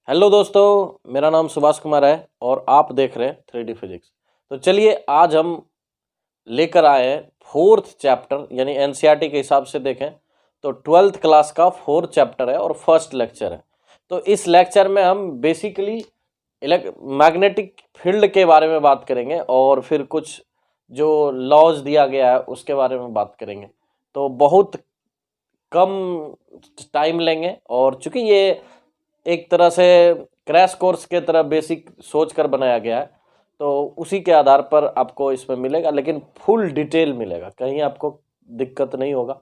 Hello दोस्तों, मेरा नाम सुभाष कुमार है और आप देख रहे हैं 3D फिजिक्स। तो चलिए आज हम लेकर आए हैं फोर्थ चैप्टर, यानी एनसीईआरटी के हिसाब से देखें तो 12th क्लास का फोर्थ चैप्टर है और फर्स्ट लेक्चर है। तो इस लेक्चर में हम बेसिकली मैग्नेटिक फील्ड के बारे में बात करेंगे और फिर कुछ जो लॉज दिया गया है उसके बारे में बात करेंगे। तो बहुत कम टाइम लेंगे और चूंकि ये एक तरह से क्रैश कोर्स के तरह बेसिक सोच कर बनाया गया है, तो उसी के आधार पर आपको इसमें मिलेगा, लेकिन फुल डिटेल मिलेगा, कहीं आपको दिक्कत नहीं होगा।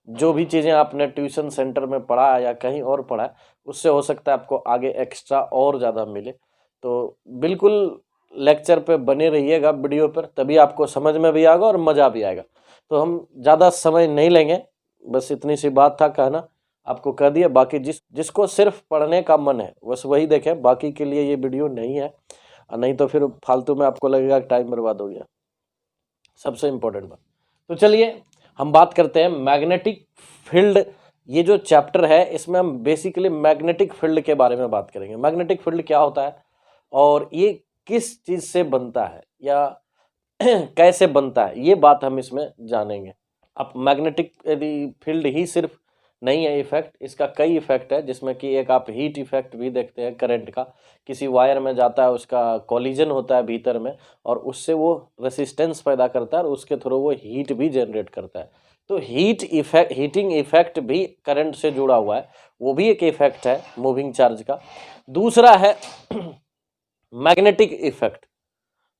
जो भी चीज़ें आपने ट्यूशन सेंटर में पढ़ा है या कहीं और पढ़ा है, उससे हो सकता है आपको आगे एक्स्ट्रा और ज़्यादा मिले। तो बिल्कुल लेक्चर पे बने रहिएगा वीडियो पर, तभी आपको समझ में भी आएगा और मज़ा भी आएगा। तो हम ज़्यादा समय नहीं लेंगे, बस इतनी सी बात था कहना, आपको कह दिया। बाकी जिसको सिर्फ पढ़ने का मन है बस वही देखें, बाकी के लिए ये वीडियो नहीं है, नहीं तो फिर फालतू में आपको लगेगा टाइम बर्बाद हो गया। सबसे इम्पोर्टेंट बात। तो चलिए हम बात करते हैं मैग्नेटिक फील्ड। ये जो चैप्टर है इसमें हम बेसिकली मैग्नेटिक फील्ड के बारे में बात करेंगे। मैग्नेटिक फील्ड क्या होता है और ये किस चीज़ से बनता है या कैसे बनता है, ये बात हम इसमें जानेंगे। अब मैग्नेटिक यदि फील्ड ही सिर्फ नहीं है इफेक्ट, इसका कई इफेक्ट है, जिसमें कि एक आप हीट इफेक्ट भी देखते हैं। करंट का किसी वायर में जाता है, उसका कॉलिजन होता है भीतर में और उससे वो रेसिस्टेंस पैदा करता है और उसके थ्रू वो हीट भी जनरेट करता है। तो हीटिंग इफेक्ट भी करंट से जुड़ा हुआ है, वो भी एक इफेक्ट है मूविंग चार्ज का। दूसरा है मैग्नेटिक इफेक्ट,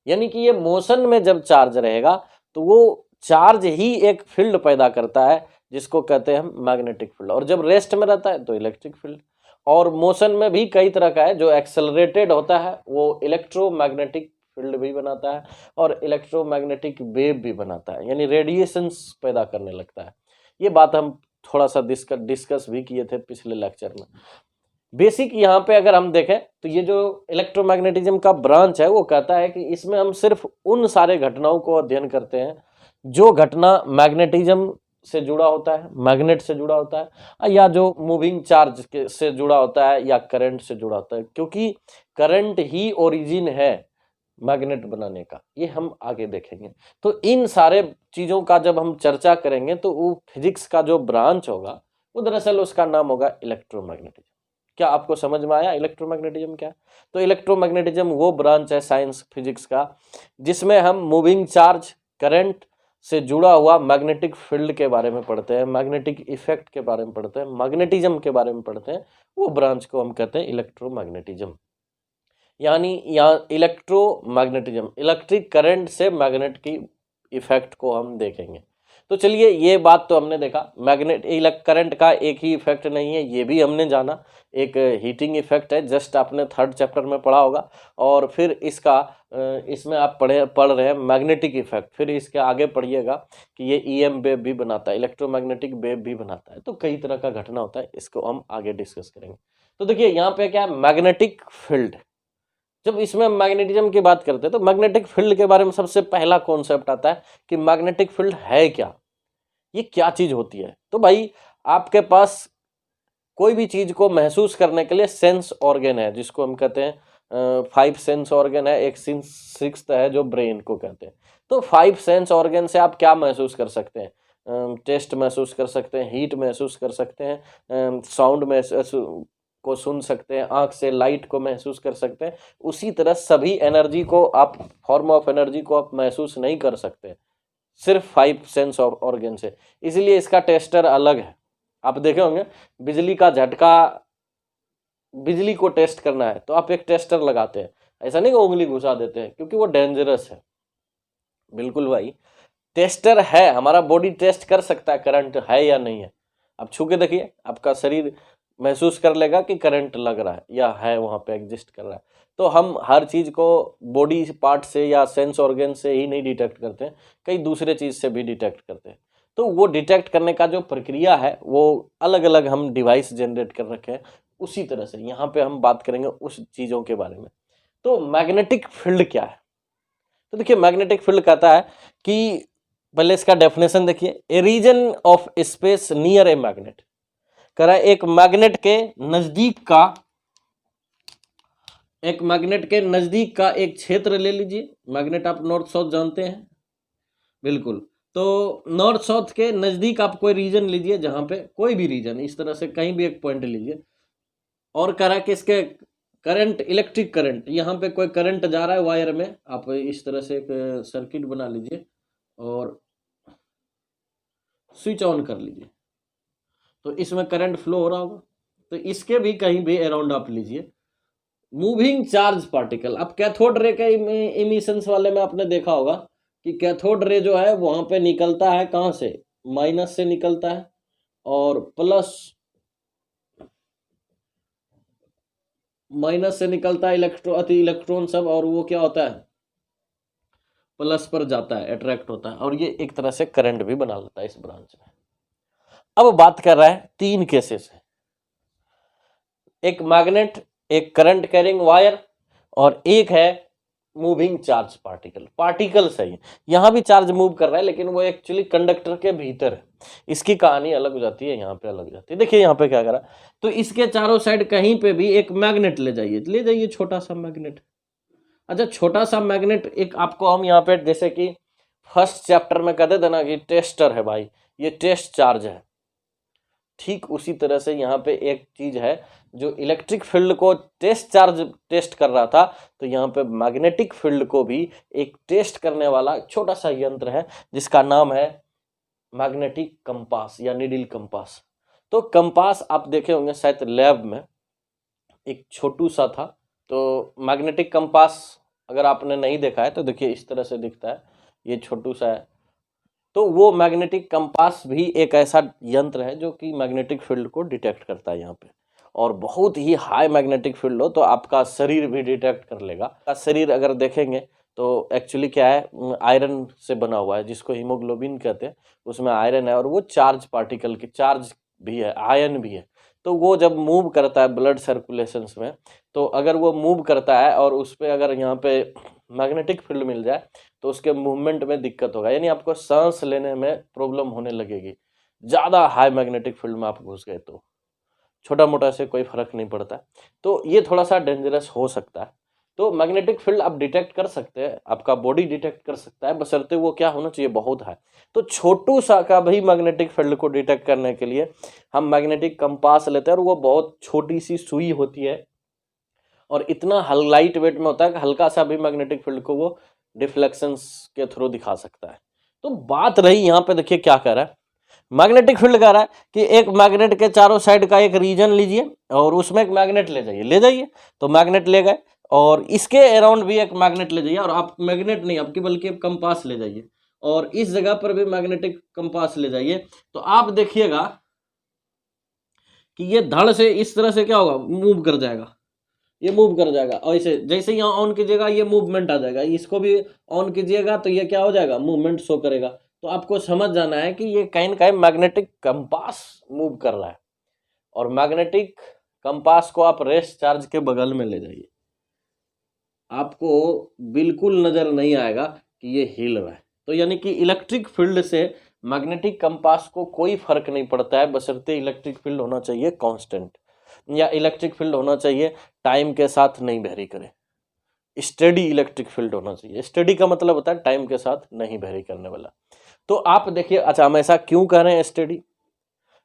यानी कि ये मोशन में जब चार्ज रहेगा तो वो चार्ज ही एक फील्ड पैदा करता है जिसको कहते हैं मैग्नेटिक फील्ड, और जब रेस्ट में रहता है तो इलेक्ट्रिक फील्ड। और मोशन में भी कई तरह का है, जो एक्सेलरेटेड होता है वो इलेक्ट्रोमैग्नेटिक फील्ड भी बनाता है और इलेक्ट्रोमैग्नेटिक वेव भी बनाता है, यानी रेडिएशंस पैदा करने लगता है। ये बात हम थोड़ा सा डिस्कस भी किए थे पिछले लेक्चर में। बेसिक यहाँ पे अगर हम देखें तो ये जो इलेक्ट्रोमैग्नेटिज्म का ब्रांच है वो कहता है कि इसमें हम सिर्फ उन सारे घटनाओं को अध्ययन करते हैं जो घटना मैग्नेटिज्म से जुड़ा होता है, मैग्नेट से जुड़ा होता है, या जो मूविंग चार्ज से जुड़ा होता है या करंट से जुड़ा होता है, क्योंकि करंट ही ओरिजिन है मैग्नेट बनाने का। ये हम आगे देखेंगे। तो इन सारे चीज़ों का जब हम चर्चा करेंगे तो वो फिजिक्स का जो ब्रांच होगा वो दरअसल उसका नाम होगा इलेक्ट्रोमैग्नेटिज्म। क्या आपको समझ में आया इलेक्ट्रोमैग्नेटिज्म क्या? तो इलेक्ट्रोमैग्नेटिज्म वो ब्रांच है साइंस फिजिक्स का जिसमें हम मूविंग चार्ज, करंट से जुड़ा हुआ मैग्नेटिक फील्ड के बारे में पढ़ते हैं, मैग्नेटिक इफेक्ट के बारे में पढ़ते हैं, मैग्नेटिज्म के बारे में पढ़ते हैं। वो ब्रांच को हम कहते हैं इलेक्ट्रोमैग्नेटिज्म। यानी यहाँ इलेक्ट्रोमैग्नेटिज्म, इलेक्ट्रिक करंट से मैग्नेट की इफेक्ट को हम देखेंगे। तो चलिए ये बात तो हमने देखा, करंट का एक ही इफेक्ट नहीं है, ये भी हमने जाना। एक हीटिंग इफेक्ट है, जस्ट आपने थर्ड चैप्टर में पढ़ा होगा। और फिर इसमें आप पढ़ रहे हैं मैग्नेटिक इफेक्ट, फिर इसके आगे पढ़िएगा कि ये ईएम वेव भी बनाता है, इलेक्ट्रोमैग्नेटिक वेव भी बनाता है। तो कई तरह का घटना होता है, इसको हम आगे डिस्कस करेंगे। तो देखिए यहाँ पे क्या है, मैग्नेटिक फील्ड। जब इसमें मैग्नेटिज्म की बात करते हैं तो मैग्नेटिक फील्ड के बारे में सबसे पहला कॉन्सेप्ट आता है कि मैग्नेटिक फील्ड है क्या, ये क्या चीज होती है। तो भाई आपके पास कोई भी चीज को महसूस करने के लिए सेंस ऑर्गन है, जिसको हम कहते हैं 5 सेंस ऑर्गन है, एक सिक्स्थ है जो ब्रेन को कहते हैं। तो 5 सेंस ऑर्गन से आप क्या महसूस कर सकते हैं? टेस्ट महसूस कर सकते हैं, हीट महसूस कर सकते हैं, साउंड महसूस को सुन सकते हैं, आंख से लाइट को महसूस कर सकते हैं। उसी तरह सभी एनर्जी को आप, फॉर्म ऑफ एनर्जी को आप महसूस नहीं कर सकते सिर्फ 5 सेंस ऑर्गन से, इसलिए इसका टेस्टर अलग है। आप देखे होंगे बिजली का झटका, बिजली को टेस्ट करना है तो आप एक टेस्टर लगाते हैं, ऐसा नहीं कि उंगली घुसा देते हैं, क्योंकि वो डेंजरस है। बिल्कुल भाई, टेस्टर है, हमारा बॉडी टेस्ट कर सकता है करंट है या नहीं है। आप छू के देखिए, आपका शरीर महसूस कर लेगा कि करंट लग रहा है या है, वहाँ पे एग्जिस्ट कर रहा है। तो हम हर चीज़ को बॉडी पार्ट से या सेंस ऑर्गन से ही नहीं डिटेक्ट करते हैं, कई दूसरे चीज़ से भी डिटेक्ट करते हैं। तो वो डिटेक्ट करने का जो प्रक्रिया है वो अलग अलग हम डिवाइस जनरेट कर रखे हैं। उसी तरह से यहाँ पे हम बात करेंगे उस चीज़ों के बारे में। तो मैग्नेटिक फील्ड क्या है? तो देखिए मैग्नेटिक फील्ड कहता है कि, पहले इसका डेफिनेशन देखिए, a region of space near a magnet. कह रहा है एक मैग्नेट के नजदीक का एक मैग्नेट के नज़दीक का एक क्षेत्र ले लीजिए। मैग्नेट आप नॉर्थ साउथ जानते हैं, बिल्कुल। तो नॉर्थ साउथ के नज़दीक आप कोई रीजन लीजिए, जहाँ पे कोई भी रीजन, इस तरह से कहीं भी एक पॉइंट लीजिए, और कह रहा है कि इसके करंट, इलेक्ट्रिक करंट, यहाँ पे कोई करंट जा रहा है वायर में। आप इस तरह से एक सर्किट बना लीजिए और स्विच ऑन कर लीजिए, तो इसमें करंट फ्लो हो रहा होगा। तो इसके भी कहीं भी अराउंड आप लीजिए मूविंग चार्ज पार्टिकल। अब कैथोड रे के इमिशंस वाले में आपने देखा होगा कि कैथोड रे जो है वहां पे निकलता है कहाँ से, माइनस से निकलता है, और प्लस माइनस से निकलता है इलेक्ट्रॉन सब, और वो क्या होता है, प्लस पर जाता है, अट्रैक्ट होता है, और ये एक तरह से करंट भी बना लेता है इस ब्रांच में। अब बात कर रहा है 3 केसेस है, एक मैग्नेट, एक करंट कैरिंग वायर, और एक है मूविंग चार्ज पार्टिकल। पार्टिकल सही है, यहां भी चार्ज मूव कर रहा है, लेकिन वो एक्चुअली कंडक्टर के भीतर है। इसकी कहानी अलग हो जाती है, यहाँ पे अलग हो जाती है। देखिए यहाँ पे क्या करा, तो इसके चारों साइड कहीं पे भी एक मैग्नेट ले जाइए छोटा सा मैग्नेट। अच्छा, छोटा सा मैग्नेट एक आपको हम यहाँ पे, जैसे कि फर्स्ट चैप्टर में कहते थे ना कि टेस्टर है भाई, ये टेस्ट चार्ज है, ठीक उसी तरह से यहाँ पे एक चीज है जो इलेक्ट्रिक फील्ड को टेस्ट कर रहा था, तो यहाँ पे मैग्नेटिक फील्ड को भी एक टेस्ट करने वाला छोटा सा यंत्र है, जिसका नाम है मैग्नेटिक कंपास या नीडल कंपास। तो कंपास आप देखे होंगे शायद लैब में, एक छोटू सा था। तो मैग्नेटिक कंपास अगर आपने नहीं देखा है तो देखिए इस तरह से दिखता है, ये छोटू सा है। तो वो मैग्नेटिक कंपास भी एक ऐसा यंत्र है जो कि मैग्नेटिक फील्ड को डिटेक्ट करता है यहाँ पे, और बहुत ही हाई मैग्नेटिक फील्ड हो तो आपका शरीर भी डिटेक्ट कर लेगा। का शरीर अगर देखेंगे तो एक्चुअली क्या है, आयरन से बना हुआ है, जिसको हीमोग्लोबिन कहते हैं, उसमें आयरन है, और वो चार्ज पार्टिकल की चार्ज भी है, आयन भी है। तो वो जब मूव करता है ब्लड सर्कुलेशंस में, तो अगर वो मूव करता है और उस पर अगर यहाँ पे मैग्नेटिक फील्ड मिल जाए तो उसके मूवमेंट में दिक्कत होगा, यानी आपको सांस लेने में प्रॉब्लम होने लगेगी। ज़्यादा हाई मैग्नेटिक फील्ड में आप घुस गए तो छोटा मोटा से कोई फर्क नहीं पड़ता, तो ये थोड़ा सा डेंजरस हो सकता है। तो मैग्नेटिक फील्ड आप डिटेक्ट कर सकते हैं, आपका बॉडी डिटेक्ट कर सकता है, बशर्ते वो क्या होना चाहिए, बहुत हाई। तो छोटू सा का भी मैग्नेटिक फील्ड को डिटेक्ट करने के लिए हम मैग्नेटिक कंपास लेते हैं, और वो बहुत छोटी सी सुई होती है और इतना लाइट वेट में होता है कि हल्का सा भी मैग्नेटिक फील्ड को वो डिफ्लेक्शंस के थ्रू दिखा सकता है। तो बात रही यहाँ पे, देखिए क्या कह रहा है, मैग्नेटिक फील्ड कह रहा है कि एक मैग्नेट के चारों साइड का एक रीजन लीजिए और उसमें एक मैग्नेट ले जाइए। तो मैग्नेट ले गए, और इसके अराउंड भी एक मैग्नेट ले जाइए, और आप मैग्नेट नहीं आपकी बल्कि कंपास ले जाइए, और इस जगह पर भी मैग्नेटिक कंपास ले जाइए। तो आप देखिएगा कि ये धड़ से इस तरह से क्या होगा, मूव कर जाएगा, ये मूव कर जाएगा, और ऐसे जैसे यहाँ ऑन कीजिएगा ये मूवमेंट आ जाएगा, इसको भी ऑन कीजिएगा तो ये क्या हो जाएगा, मूवमेंट शो करेगा। तो आपको समझ जाना है कि ये कहीं ना कहीं मैग्नेटिक कंपास मूव कर रहा है, और मैग्नेटिक कंपास को आप रेस्ट चार्ज के बगल में ले जाइए, आपको बिल्कुल नजर नहीं आएगा कि ये हिल रहा है। तो यानी कि इलेक्ट्रिक फील्ड से मैग्नेटिक कंपास को कोई फर्क नहीं पड़ता है, बशर्ते इलेक्ट्रिक फील्ड होना चाहिए कांस्टेंट, या इलेक्ट्रिक फील्ड होना चाहिए टाइम के साथ नहीं वेरी करे, स्टडी इलेक्ट्रिक फील्ड होना चाहिए। स्टडी का मतलब होता है टाइम के साथ नहीं वेरी करने वाला। तो आप देखिए, अच्छा हम ऐसा क्यों कह रहे हैं स्टडी,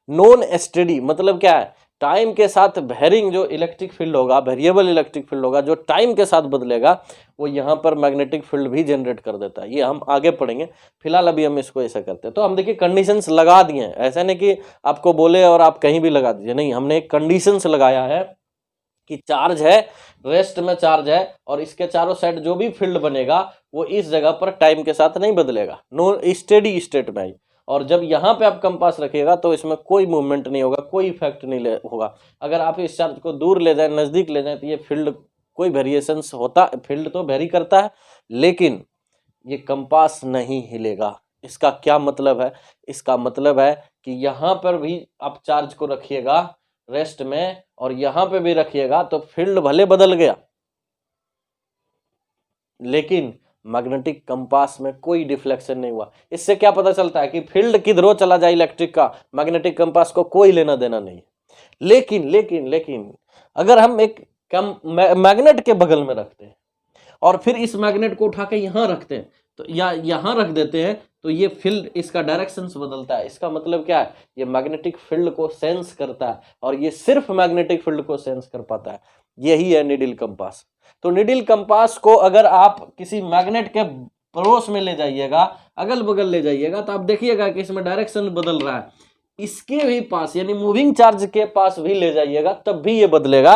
नॉन स्टडी मतलब क्या है, टाइम के साथ वेरिंग जो इलेक्ट्रिक फील्ड होगा, वेरिएबल इलेक्ट्रिक फील्ड होगा, जो टाइम के साथ बदलेगा, वो यहाँ पर मैग्नेटिक फील्ड भी जनरेट कर देता है। ये हम आगे पढ़ेंगे, फिलहाल अभी हम इसको ऐसा करते हैं। तो हम देखिए कंडीशंस लगा दिए हैं, ऐसा नहीं कि आपको बोले और आप कहीं भी लगा दीजिए, नहीं, हमने एक कंडीशंस लगाया है कि चार्ज है, रेस्ट में चार्ज है, और इसके चारों साइड जो भी फील्ड बनेगा वो इस जगह पर टाइम के साथ नहीं बदलेगा, नो स्टेडी स्टेट में ही। और जब यहाँ पे आप कंपास रखिएगा तो इसमें कोई मूवमेंट नहीं होगा, कोई इफेक्ट नहीं होगा। अगर आप इस चार्ज को दूर ले जाएं, नज़दीक ले जाएं, तो ये फील्ड कोई वेरिएशंस होता, फील्ड तो वेरी करता है, लेकिन ये कंपास नहीं हिलेगा। इसका क्या मतलब है, इसका मतलब है कि यहाँ पर भी आप चार्ज को रखिएगा रेस्ट में, और यहाँ पे भी रखिएगा, तो फील्ड भले बदल गया, लेकिन मैग्नेटिक कंपास में कोई डिफ्लेक्शन नहीं हुआ। इससे क्या पता चलता है कि फील्ड किधरों चला जाए इलेक्ट्रिक का, मैग्नेटिक कंपास को कोई लेना देना नहीं। लेकिन लेकिन लेकिन अगर हम एक मैग्नेट के बगल में रखते हैं और फिर इस मैग्नेट को उठा के यहाँ रखते हैं, तो या यहाँ रख देते हैं, तो ये फील्ड इसका डायरेक्शन बदलता है। इसका मतलब क्या है, ये मैग्नेटिक फील्ड को सेंस करता है और ये सिर्फ मैग्नेटिक फील्ड को सेंस कर पाता है। यही है नीडल कंपास। तो नीडल कंपास को अगर आप किसी मैग्नेट के पड़ोस में ले जाइएगा, अगल बगल ले जाइएगा, तो आप देखिएगा कि इसमें डायरेक्शन बदल रहा है। इसके भी पास यानी मूविंग चार्ज के पास भी ले जाइएगा तब भी ये बदलेगा,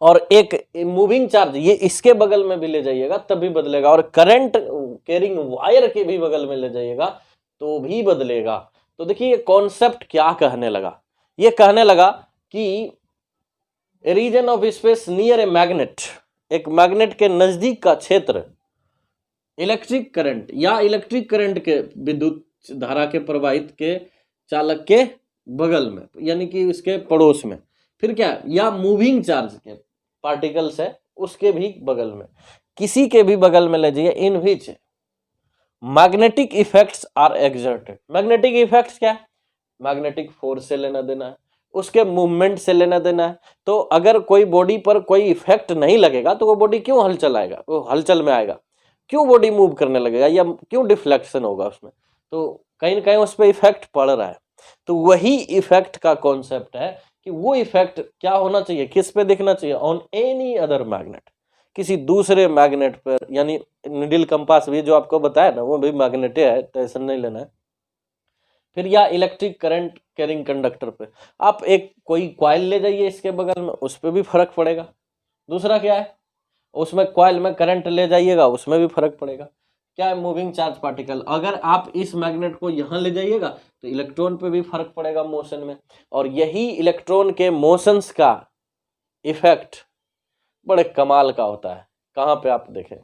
और एक मूविंग चार्ज ये इसके बगल में भी ले जाइएगा तब भी बदलेगा, और करंट कैरिंग वायर के भी बगल में ले जाइएगा तो भी बदलेगा। तो देखिए ये कॉन्सेप्ट क्या कहने लगा, ये कहने लगा कि region of space near a magnet, एक मैग्नेट के नजदीक का क्षेत्र इलेक्ट्रिक करंट या इलेक्ट्रिक करंट के विद्युत धारा के प्रवाहित के चालक के बगल में यानी कि उसके पड़ोस में, फिर क्या, या मूविंग चार्ज के पार्टिकल्स है उसके भी बगल में, किसी के भी बगल में ले जाइए, in which magnetic effects are exerted. Magnetic effects क्या है, मैग्नेटिक फोर्स से लेना देना है, उसके मूवमेंट से लेना देना है। तो अगर कोई बॉडी पर कोई इफेक्ट नहीं लगेगा तो वो बॉडी क्यों हलचल आएगा, वो हलचल में आएगा, क्यों बॉडी मूव करने लगेगा या क्यों डिफ्लेक्शन होगा उसमें, तो कहीं ना कहीं उस पर इफेक्ट पड़ रहा है। तो वही इफेक्ट का कॉन्सेप्ट है कि वो इफेक्ट क्या होना चाहिए, किस पे दिखना चाहिए, ऑन एनी अदर मैग्नेट, किसी दूसरे मैग्नेट पर, यानी नीडल कंपास भी जो आपको बताया ना वो भी मैग्नेट है, टेंशन नहीं लेना है। फिर या इलेक्ट्रिक करंट कैरिंग कंडक्टर पे आप एक कोई कॉइल ले जाइए इसके बगल में, उस पर भी फर्क पड़ेगा। दूसरा क्या है, उसमें कॉइल में करंट ले जाइएगा उसमें भी फर्क पड़ेगा। क्या है, मूविंग चार्ज पार्टिकल, अगर आप इस मैग्नेट को यहाँ ले जाइएगा तो इलेक्ट्रॉन पे भी फर्क पड़ेगा मोशन में, और यही इलेक्ट्रॉन के मोशंस का इफेक्ट बड़े कमाल का होता है। कहाँ पे आप देखें,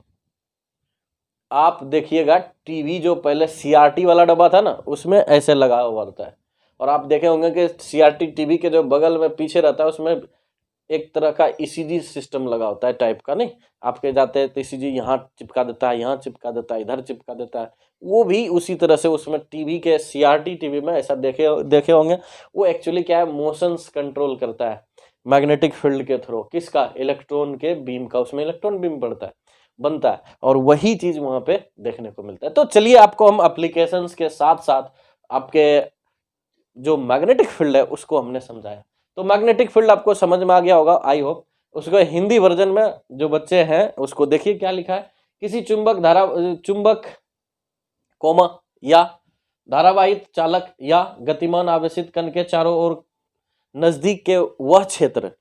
आप देखिएगा टीवी जो पहले सीआरटी वाला डब्बा था ना उसमें ऐसे लगा हुआ रहता है, और आप देखे होंगे कि सीआरटी टीवी के जो बगल में पीछे रहता है उसमें एक तरह का ईसीजी सिस्टम लगा होता है टाइप का, नहीं, आपके जाते हैं तो ईसीजी यहाँ चिपका देता है, यहाँ चिपका देता है, इधर चिपका देता है, वो भी उसी तरह से उसमें टीवी के सीआरटी टीवी में ऐसा देखे होंगे। वो एक्चुअली क्या है, मोशंस कंट्रोल करता है मैग्नेटिक फील्ड के थ्रू, किसका, इलेक्ट्रॉन के बीम का, उसमें इलेक्ट्रॉन बीम बनता है और वही चीज वहां पे देखने को मिलता है। तो चलिए आपको हम एप्लीकेशंस के साथ साथ आपके जो मैग्नेटिक फील्ड है उसको हमने समझाया। तो मैग्नेटिक फील्ड आपको समझ में आ गया होगा, आई होप। उसको हिंदी वर्जन में जो बच्चे हैं उसको देखिए क्या लिखा है, किसी चुंबक कोमा या धारावाहित चालक या गतिमान आवेशित कण के चारों ओर नजदीक के वह क्षेत्र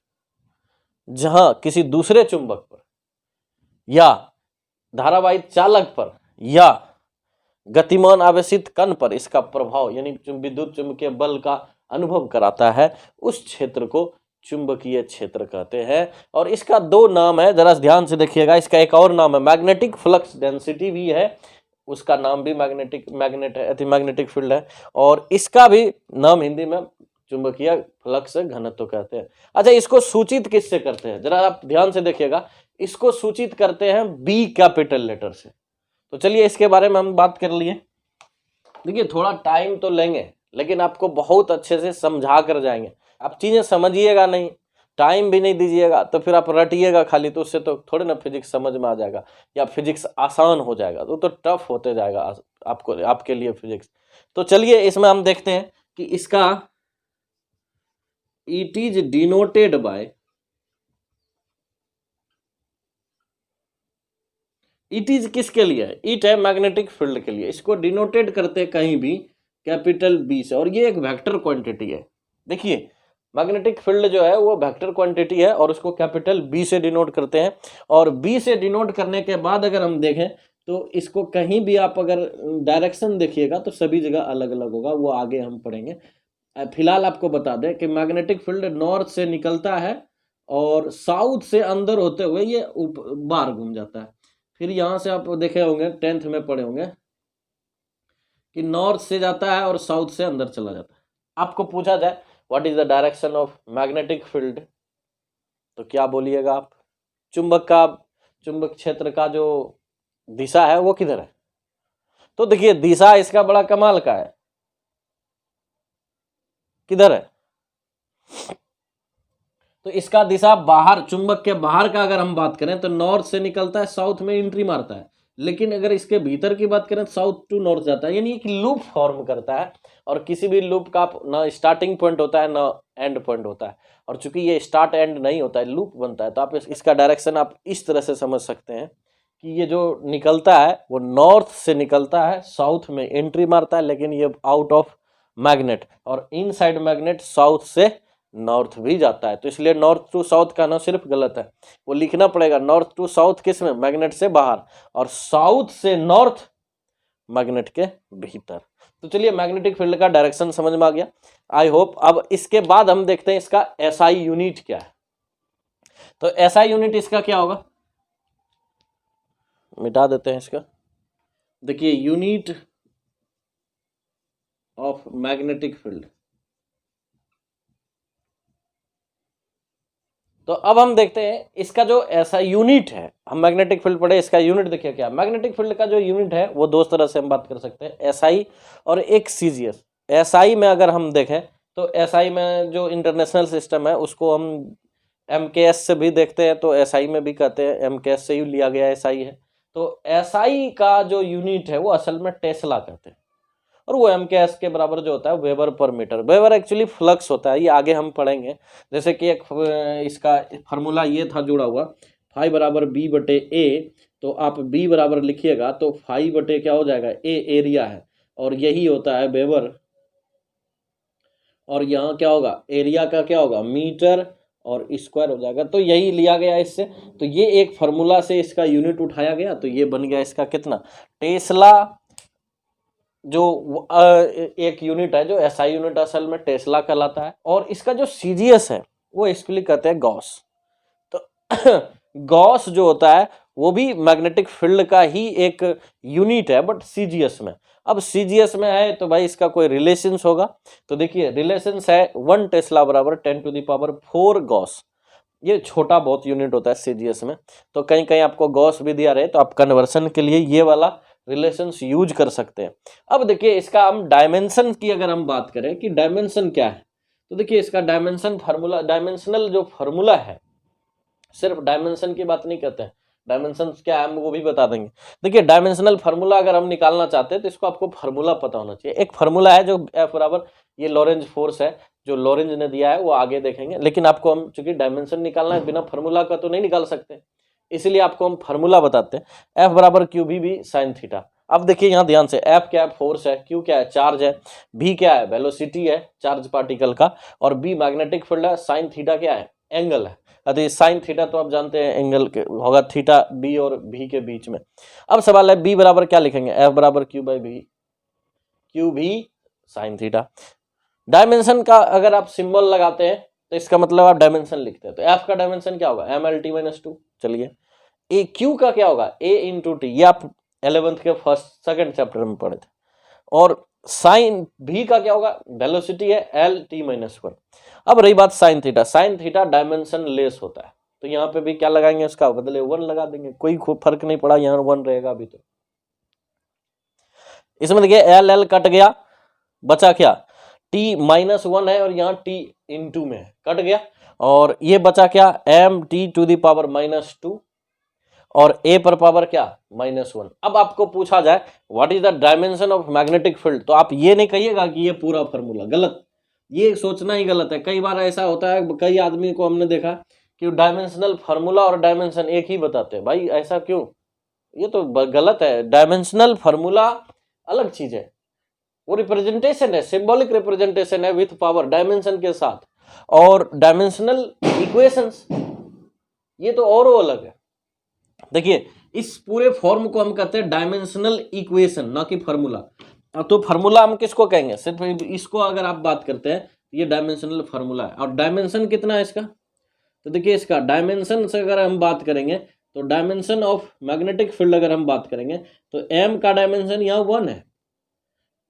जहां किसी दूसरे चुंबक पर या धारावाहित चालक पर या गतिमान आवेशित कण पर इसका प्रभाव यानी विद्युत चुंबकीय बल का अनुभव कराता है, उस क्षेत्र को चुंबकीय क्षेत्र कहते हैं। और इसका दो नाम है, जरा ध्यान से देखिएगा, इसका एक और नाम है मैग्नेटिक फ्लक्स डेंसिटी भी है, उसका नाम भी मैग्नेटिक फील्ड है, और इसका भी नाम हिंदी में चुंबकीय फ्लक्स घनत्व कहते हैं। अच्छा, इसको सूचित किससे करते हैं, जरा आप ध्यान से देखिएगा, इसको सूचित करते हैं बी कैपिटल लेटर से। तो चलिए इसके बारे में हम बात कर लिए। देखिए थोड़ा टाइम तो लेंगे लेकिन आपको बहुत अच्छे से समझा कर जाएंगे, आप चीजें समझिएगा नहीं, टाइम भी नहीं दीजिएगा तो फिर आप रटिएगा खाली, तो उससे तो थोड़े ना फिजिक्स समझ में आ जाएगा या फिजिक्स आसान हो जाएगा, तो टफ होते जाएगा आपको, आपके लिए फिजिक्स। तो चलिए इसमें हम देखते हैं कि इसका it is denoted by, it is किसके लिए है, इट है मैग्नेटिक फील्ड के लिए, इसको डिनोटेड करते कहीं भी कैपिटल बी से, और ये एक वेक्टर क्वांटिटी है। देखिए मैग्नेटिक फील्ड जो है वो वेक्टर क्वांटिटी है और उसको कैपिटल बी से डिनोट करते हैं, और बी से डिनोट करने के बाद अगर हम देखें तो इसको कहीं भी आप अगर डायरेक्शन देखिएगा तो सभी जगह अलग अलग होगा, वो आगे हम पढ़ेंगे। फिलहाल आपको बता दें कि मैग्नेटिक फील्ड नॉर्थ से निकलता है और साउथ से अंदर होते हुए ये बाहर घूम जाता है। फिर यहाँ से आप देखे होंगे 10th में पढ़े होंगे कि नॉर्थ से जाता है और साउथ से अंदर चला जाता है। आपको पूछा जाए what is the direction of magnetic field, तो क्या बोलिएगा आप, चुंबक क्षेत्र का जो दिशा है वो किधर है, तो देखिए दिशा इसका बड़ा कमाल का है, किधर है, तो इसका दिशा बाहर, चुंबक के बाहर का अगर हम बात करें तो नॉर्थ से निकलता है, साउथ में एंट्री मारता है। लेकिन अगर इसके भीतर की बात करें तो साउथ टू नॉर्थ जाता है, यानी एक लूप फॉर्म करता है। और किसी भी लूप का ना स्टार्टिंग पॉइंट होता है ना एंड पॉइंट होता है। और चूंकि ये स्टार्ट एंड नहीं होता है, लूप बनता है, तो आप इसका डायरेक्शन आप इस तरह से समझ सकते हैं कि ये जो निकलता है वो नॉर्थ से निकलता है, साउथ में एंट्री मारता है, लेकिन ये आउट ऑफ मैग्नेट, और इनसाइड मैग्नेट साउथ से नॉर्थ भी जाता है। तो इसलिए नॉर्थ टू साउथ का ना सिर्फ गलत है, वो लिखना पड़ेगा नॉर्थ टू साउथ किस में, मैग्नेट से बाहर, और साउथ से नॉर्थ मैग्नेट के भीतर। तो चलिए मैग्नेटिक फील्ड का डायरेक्शन समझ में आ गया, आई होप। अब इसके बाद हम देखते हैं इसका एसआई यूनिट क्या है। तो एसआई यूनिट इसका क्या होगा, मिटा देते हैं इसका। देखिए यूनिट ऑफ मैग्नेटिक फील्ड, तो अब हम देखते हैं इसका जो ऐसा यूनिट है, हम मैग्नेटिक फील्ड पढ़े, इसका यूनिट देखिए क्या। मैग्नेटिक फील्ड का जो यूनिट है वो दो तरह से हम बात कर सकते हैं, एसआई और एक सीजीएस। एसआई में अगर हम देखें तो एसआई में जो इंटरनेशनल सिस्टम है उसको हम एमकेएस से भी देखते हैं, तो एसआई में भी कहते हैं, एमकेएस से ही लिया गया एसआई है। तो एसआई का जो यूनिट है वो असल में टेस्ला कहते हैं, और वो एमकेएस के बराबर जो होता है वेबर पर मीटर। वेबर एक्चुअली फ्लक्स होता है, ये आगे हम पढ़ेंगे। जैसे कि एक इसका फार्मूला ये था जुड़ा हुआ, फाई बराबर बी बटे ए, तो आप बी बराबर लिखिएगा तो फाई बटे क्या हो जाएगा, ए एरिया है, और यही होता है वेबर, और यहाँ क्या होगा, एरिया का क्या होगा, मीटर, और स्क्वायर हो जाएगा। तो यही लिया गया इससे, तो ये एक फार्मूला से इसका यूनिट उठाया गया, तो ये बन गया इसका कितना, टेस्ला। जो एक यूनिट है जो एसआई यूनिट असल में टेस्ला कहलाता है, और इसका जो सीजीएस है वो इसके लिए कहते हैं गॉस। तो गॉस जो होता है वो भी मैग्नेटिक फील्ड का ही एक यूनिट है, बट सीजीएस में। अब सीजीएस में है तो भाई इसका कोई रिलेशंस होगा, तो देखिए रिलेशंस है 1 टेस्ला बराबर 10⁴ गॉस। ये छोटा बहुत यूनिट होता है सीजीएस में, तो कहीं कहीं आपको गॉस भी दिया रहे तो आप कन्वर्सन के लिए ये वाला रिलेशंस यूज कर सकते हैं। अब देखिए इसका हम डायमेंशन की अगर हम बात करें कि डायमेंशन क्या है, तो देखिए इसका डायमेंशन फार्मूला, डायमेंशनल जो फार्मूला है, सिर्फ डायमेंशन की बात नहीं करते हैं, डायमेंशन क्या है हम वो भी बता देंगे। देखिए डायमेंशनल फार्मूला अगर हम निकालना चाहते हैं तो इसको आपको फार्मूला पता होना चाहिए। एक फार्मूला है जो F बराबर, ये लॉरेंज फोर्स है जो लॉरेंज ने दिया है, वो आगे देखेंगे, लेकिन आपको हम चूंकि डायमेंशन निकालना है, बिना फार्मूला का तो नहीं निकाल सकते, इसलिए आपको हम फार्मूला बताते हैं। F बराबर क्यू भी साइन थीटा। अब देखिए यहाँ ध्यान से, F क्या है, फोर्स है, Q क्या है, चार्ज है, V क्या है, वेलोसिटी है चार्ज पार्टिकल का, और B मैग्नेटिक फील्ड है, साइन थीटा क्या है, एंगल है। अरे साइन थीटा तो आप जानते हैं एंगल के होगा, थीटा B और V के बीच में। अब सवाल है B बराबर क्या लिखेंगे, F बराबर Q बाई V, Q भी साइन थीटा। डायमेंशन का अगर आप सिंबल लगाते हैं तो इसका मतलब आप डायमेंशन लिखते हैं, तो F का डायमेंशन क्या होगा, MLT-2। चलिए ए Q का क्या होगा, A इंटू टी, ये आप 11th के सेकंड चैप्टर में पढ़े थे। और साइन V का क्या होगा, वेलोसिटी है LT-1। अब रही बात sine theta, sine theta dimension less होता है, तो यहाँ पे भी क्या लगाएंगे, उसका बदले 1 लगा देंगे, कोई फर्क नहीं पड़ा, यहाँ 1 रहेगा अभी। तो इसमें देखिए L कट गया, बचा क्या, T-1 है, और यहाँ T इंटू में कट गया, और ये बचा क्या, MT⁻², और A पर पावर क्या, -1। अब आपको पूछा जाए what is the dimension of magnetic field, तो आप ये नहीं कहिएगा कि ये पूरा फॉर्मूला, गलत, ये सोचना ही गलत है। कई बार ऐसा होता है, कई आदमी को हमने देखा कि डायमेंशनल फार्मूला और डायमेंशन एक ही बताते हैं, भाई ऐसा क्यों, ये तो गलत है। डायमेंशनल फार्मूला अलग चीज है, वो रिप्रेजेंटेशन है, सिंबॉलिक रिप्रेजेंटेशन है विथ पावर, डायमेंशन के साथ, और डायमेंशनल इक्वेशंस ये तो और अलग है। देखिए इस पूरे फॉर्म को हम कहते हैं डायमेंशनल इक्वेशन, ना कि फार्मूला। तो फार्मूला हम किसको कहेंगे, सिर्फ इसको अगर आप बात करते हैं ये डायमेंशनल फार्मूला है। और डायमेंशन कितना है इसका, तो देखिए इसका डायमेंशन से अगर हम बात करेंगे तो डायमेंशन ऑफ मैग्नेटिक फील्ड अगर हम बात करेंगे तो M का डायमेंशन यहाँ 1 है,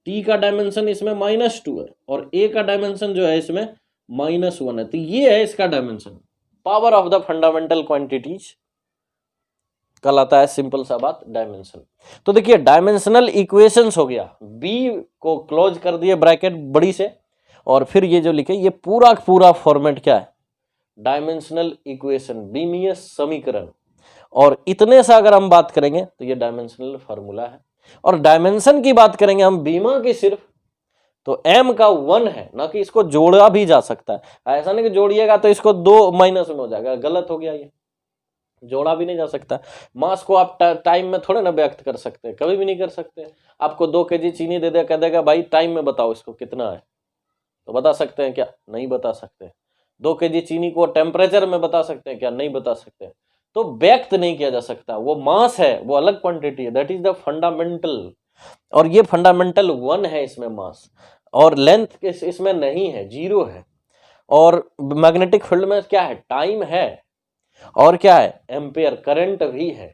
T का डायमेंशन इसमें -2 है, और A का डायमेंशन जो है इसमें -1 है। तो ये है इसका dimension, power of the fundamental quantities कहलाता है, सिंपल सा बात डायमेंशन। तो देखिए डायमेंशनल इक्वेशंस हो गया, B को क्लोज कर दिए ब्रैकेट बड़ी से, और फिर ये जो लिखे ये पूरा फॉर्मेट क्या है, डायमेंशनल इक्वेशन, बीमीय समीकरण। और इतने से अगर हम बात करेंगे तो ये डायमेंशनल फार्मूला है। और डायमेंशन की बात करेंगे हम बीमा की सिर्फ, तो m का 1 है, ना कि इसको जोड़ा भी जा सकता है। ऐसा नहीं कि जोड़िएगा तो इसको 2 माइनस में हो जाएगा, गलत हो गया, ये जोड़ा भी नहीं जा सकता। मास को आप टाइम में थोड़े ना व्यक्त कर सकते हैं, कभी भी नहीं कर सकते। आपको 2 kg चीनी दे दे, कह देगा भाई टाइम में बताओ इसको कितना है, तो बता सकते हैं क्या? नहीं बता सकते। 2 kg चीनी को टेम्परेचर में बता सकते हैं क्या? नहीं बता सकते। तो व्यक्त नहीं किया जा सकता, वो मास है, वो अलग क्वांटिटी है, दैट इज द फंडामेंटल। और ये फंडामेंटल 1 है इसमें मास, और लेंथ इसमें नहीं है, 0 है। और मैग्नेटिक फील्ड में क्या है? टाइम है, और क्या है? एम्पेयर, करंट भी है।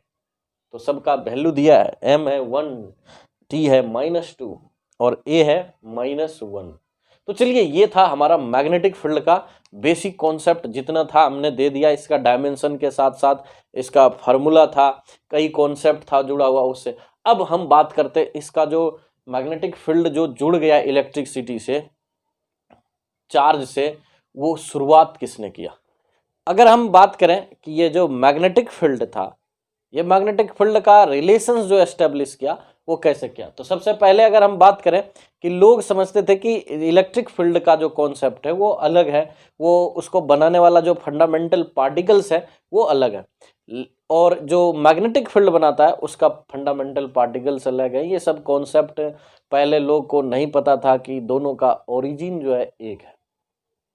तो सबका वैल्यू दिया है, m है 1, t है -2 और a है -1। तो चलिए, ये था हमारा मैग्नेटिक फील्ड का बेसिक कॉन्सेप्ट, जितना था हमने दे दिया। इसका डायमेंशन के साथ साथ इसका फार्मूला था, कई कॉन्सेप्ट था जुड़ा हुआ उससे। अब हम बात करते इसका जो मैग्नेटिक फील्ड जो जुड़ गया इलेक्ट्रिसिटी से, चार्ज से, वो शुरुआत किसने किया? अगर हम बात करें कि ये जो मैग्नेटिक फील्ड था, ये मैग्नेटिक फील्ड का रिलेशंस जो एस्टेब्लिश किया वो कैसे किया, तो सबसे पहले अगर हम बात करें कि लोग समझते थे कि इलेक्ट्रिक फील्ड का जो कॉन्सेप्ट है वो अलग है, वो उसको बनाने वाला जो फंडामेंटल पार्टिकल्स है वो अलग है, और जो मैग्नेटिक फील्ड बनाता है उसका फंडामेंटल पार्टिकल्स अलग है। ये सब कॉन्सेप्ट पहले लोग को नहीं पता था कि दोनों का ओरिजिन जो है एक है,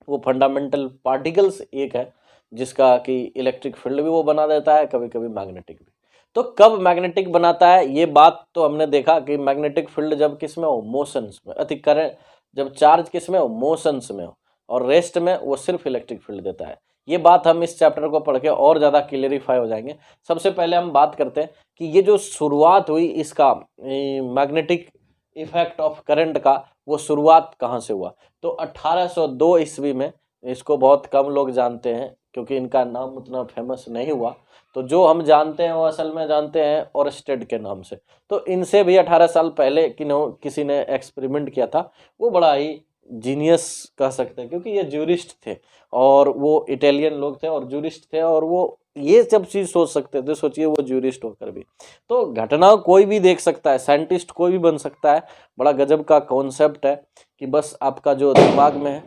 वो फंडामेंटल पार्टिकल्स एक है, जिसका कि इलेक्ट्रिक फील्ड भी वो बना देता है, कभी कभी मैग्नेटिक भी। तो कब मैग्नेटिक बनाता है, ये बात तो हमने देखा कि मैग्नेटिक फील्ड जब किस में हो? मोशंस में, अति करंट, जब चार्ज किस में हो? मोशंस में हो, और रेस्ट में वो सिर्फ इलेक्ट्रिक फील्ड देता है। ये बात हम इस चैप्टर को पढ़ के और ज़्यादा क्लियरिफाई हो जाएंगे। सबसे पहले हम बात करते हैं कि ये जो शुरुआत हुई इसका मैग्नेटिक इफेक्ट ऑफ करंट का, वो शुरुआत कहाँ से हुआ? तो 1802 ईस्वी में। इसको बहुत कम लोग जानते हैं क्योंकि इनका नाम उतना फेमस नहीं हुआ। तो जो हम जानते हैं वो असल में जानते हैं ओरस्टेड के नाम से। तो इनसे भी 18 साल पहले किसी ने एक्सपेरिमेंट किया था। वो बड़ा ही जीनियस कह सकते हैं, क्योंकि ये ज्यूरिस्ट थे और वो इटालियन लोग थे और ज्यूरिस्ट थे, और वो ये सब चीज़ सोच सकते थे। सोचिए, वो ज्यूरिस्ट होकर भी। तो घटना कोई भी देख सकता है, साइंटिस्ट कोई भी बन सकता है। बड़ा गजब का कॉन्सेप्ट है कि बस आपका जो दिमाग में है,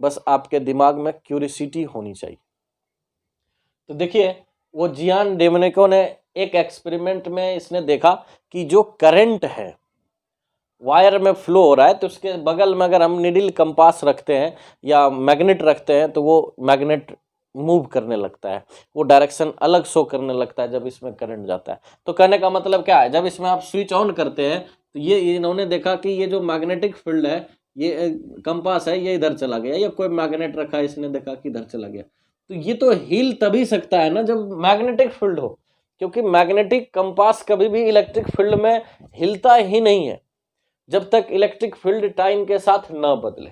बस आपके दिमाग में क्यूरियोसिटी होनी चाहिए। तो देखिए, वो जियान डोमेनिको ने एक एक्सपेरिमेंट में इसने देखा कि जो करंट है वायर में फ्लो हो रहा है, तो उसके बगल में अगर हम निडिल कंपास रखते हैं या मैग्नेट रखते हैं तो वो मैग्नेट मूव करने लगता है, वो डायरेक्शन अलग शो करने लगता है जब इसमें करंट जाता है। तो कहने का मतलब क्या है, जब इसमें आप स्विच ऑन करते हैं तो ये इन्होंने देखा कि ये जो मैग्नेटिक फील्ड है, ये कंपास है, ये इधर चला गया, या कोई मैग्नेट रखा है, इसने देखा कि इधर चला गया। तो ये तो हिल तभी सकता है ना जब मैग्नेटिक फील्ड हो, क्योंकि मैग्नेटिक कंपास कभी भी इलेक्ट्रिक फील्ड में हिलता ही नहीं है जब तक इलेक्ट्रिक फील्ड टाइम के साथ ना बदले।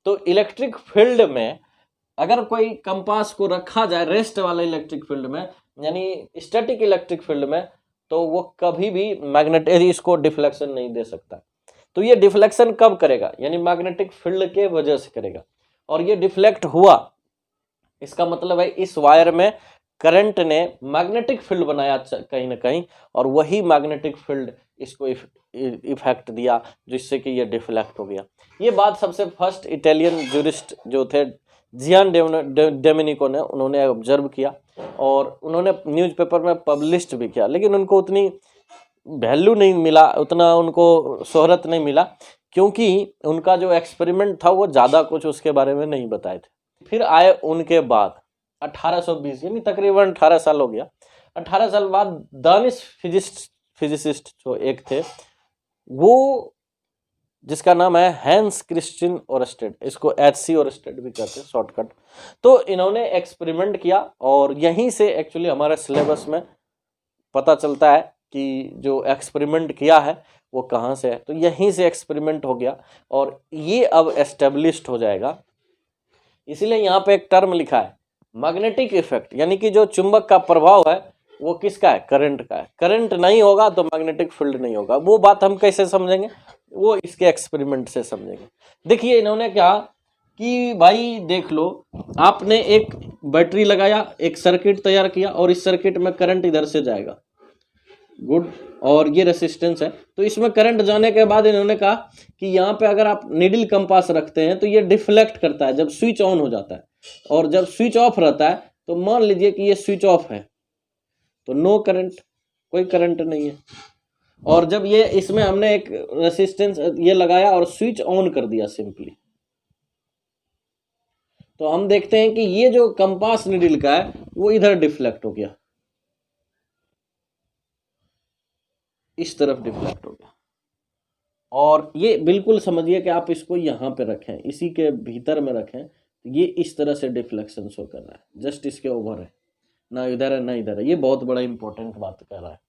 तो इलेक्ट्रिक फील्ड में अगर कोई कंपास को रखा जाए रेस्ट वाले इलेक्ट्रिक फील्ड में, यानी स्टैटिक इलेक्ट्रिक फील्ड में, तो वो कभी भी मैग्नेटिक इसको डिफ्लेक्शन नहीं दे सकता। तो ये डिफ्लेक्शन कब करेगा? यानी मैग्नेटिक फील्ड के वजह से करेगा। और ये डिफ्लेक्ट हुआ, इसका मतलब है इस वायर में करंट ने मैग्नेटिक फील्ड बनाया कहीं ना कहीं, और वही मैग्नेटिक फील्ड इसको इफेक्ट दिया, जिससे कि ये डिफ्लेक्ट हो गया। ये बात सबसे फर्स्ट इटालियन ज्यूरिस्ट जो थे जियान डोमेनिको ने, उन्होंने ऑब्जर्व किया और उन्होंने न्यूज़पेपर में पब्लिश्ड भी किया, लेकिन उनको उतनी वैल्यू नहीं मिला, उतना उनको शोहरत नहीं मिला, क्योंकि उनका जो एक्सपेरिमेंट था वो ज़्यादा कुछ उसके बारे में नहीं बताए थे। फिर आए उनके बाद 1820, यानी तकरीबन 18 साल हो गया। 18 साल बाद दानिश फिजिसिस्ट जो एक थे, वो जिसका नाम है हैंस क्रिस्टियन ओरस्टेड, इसको HC ओरस्टेड भी कहते हैं शॉर्टकट। तो इन्होंने एक्सपेरिमेंट किया, और यहीं से एक्चुअली हमारे सिलेबस में पता चलता है कि जो एक्सपेरिमेंट किया है वो कहाँ से है। तो यहीं से एक्सपेरिमेंट हो गया और ये अब एस्टेब्लिश्ड हो जाएगा। इसीलिए यहाँ पे एक टर्म लिखा है मैग्नेटिक इफेक्ट, यानी कि जो चुंबक का प्रभाव है वो किसका है? करंट का है। करंट नहीं होगा तो मैग्नेटिक फील्ड नहीं होगा। वो बात हम कैसे समझेंगे? वो इसके एक्सपेरिमेंट से समझेंगे। देखिए, इन्होंने कहा कि भाई देख लो, आपने एक बैटरी लगाया, एक सर्किट तैयार किया और इस सर्किट में करंट इधर से जाएगा, गुड, और ये रेसिस्टेंस है। तो इसमें करंट जाने के बाद इन्होंने कहा कि यहाँ पे अगर आप नीडल कंपास रखते हैं तो ये डिफ्लेक्ट करता है जब स्विच ऑन हो जाता है, और जब स्विच ऑफ रहता है तो मान लीजिए कि ये स्विच ऑफ है तो नो करंट, कोई करंट नहीं है। और जब ये इसमें हमने एक रेसिस्टेंस ये लगाया और स्विच ऑन कर दिया सिंपली, तो हम देखते हैं कि ये जो कंपास नीडल का है वो इधर डिफ्लेक्ट हो गया, इस तरफ डिफ्लेक्ट हो गया। और ये बिल्कुल समझिए कि आप इसको यहाँ पे रखें, इसी के भीतर में रखें, तो ये इस तरह से डिफ्लेक्शन शो कर रहा है, जस्ट इसके ओवर है, ना इधर है ना इधर है। ये बहुत बड़ा इंपॉर्टेंट बात कह रहा है।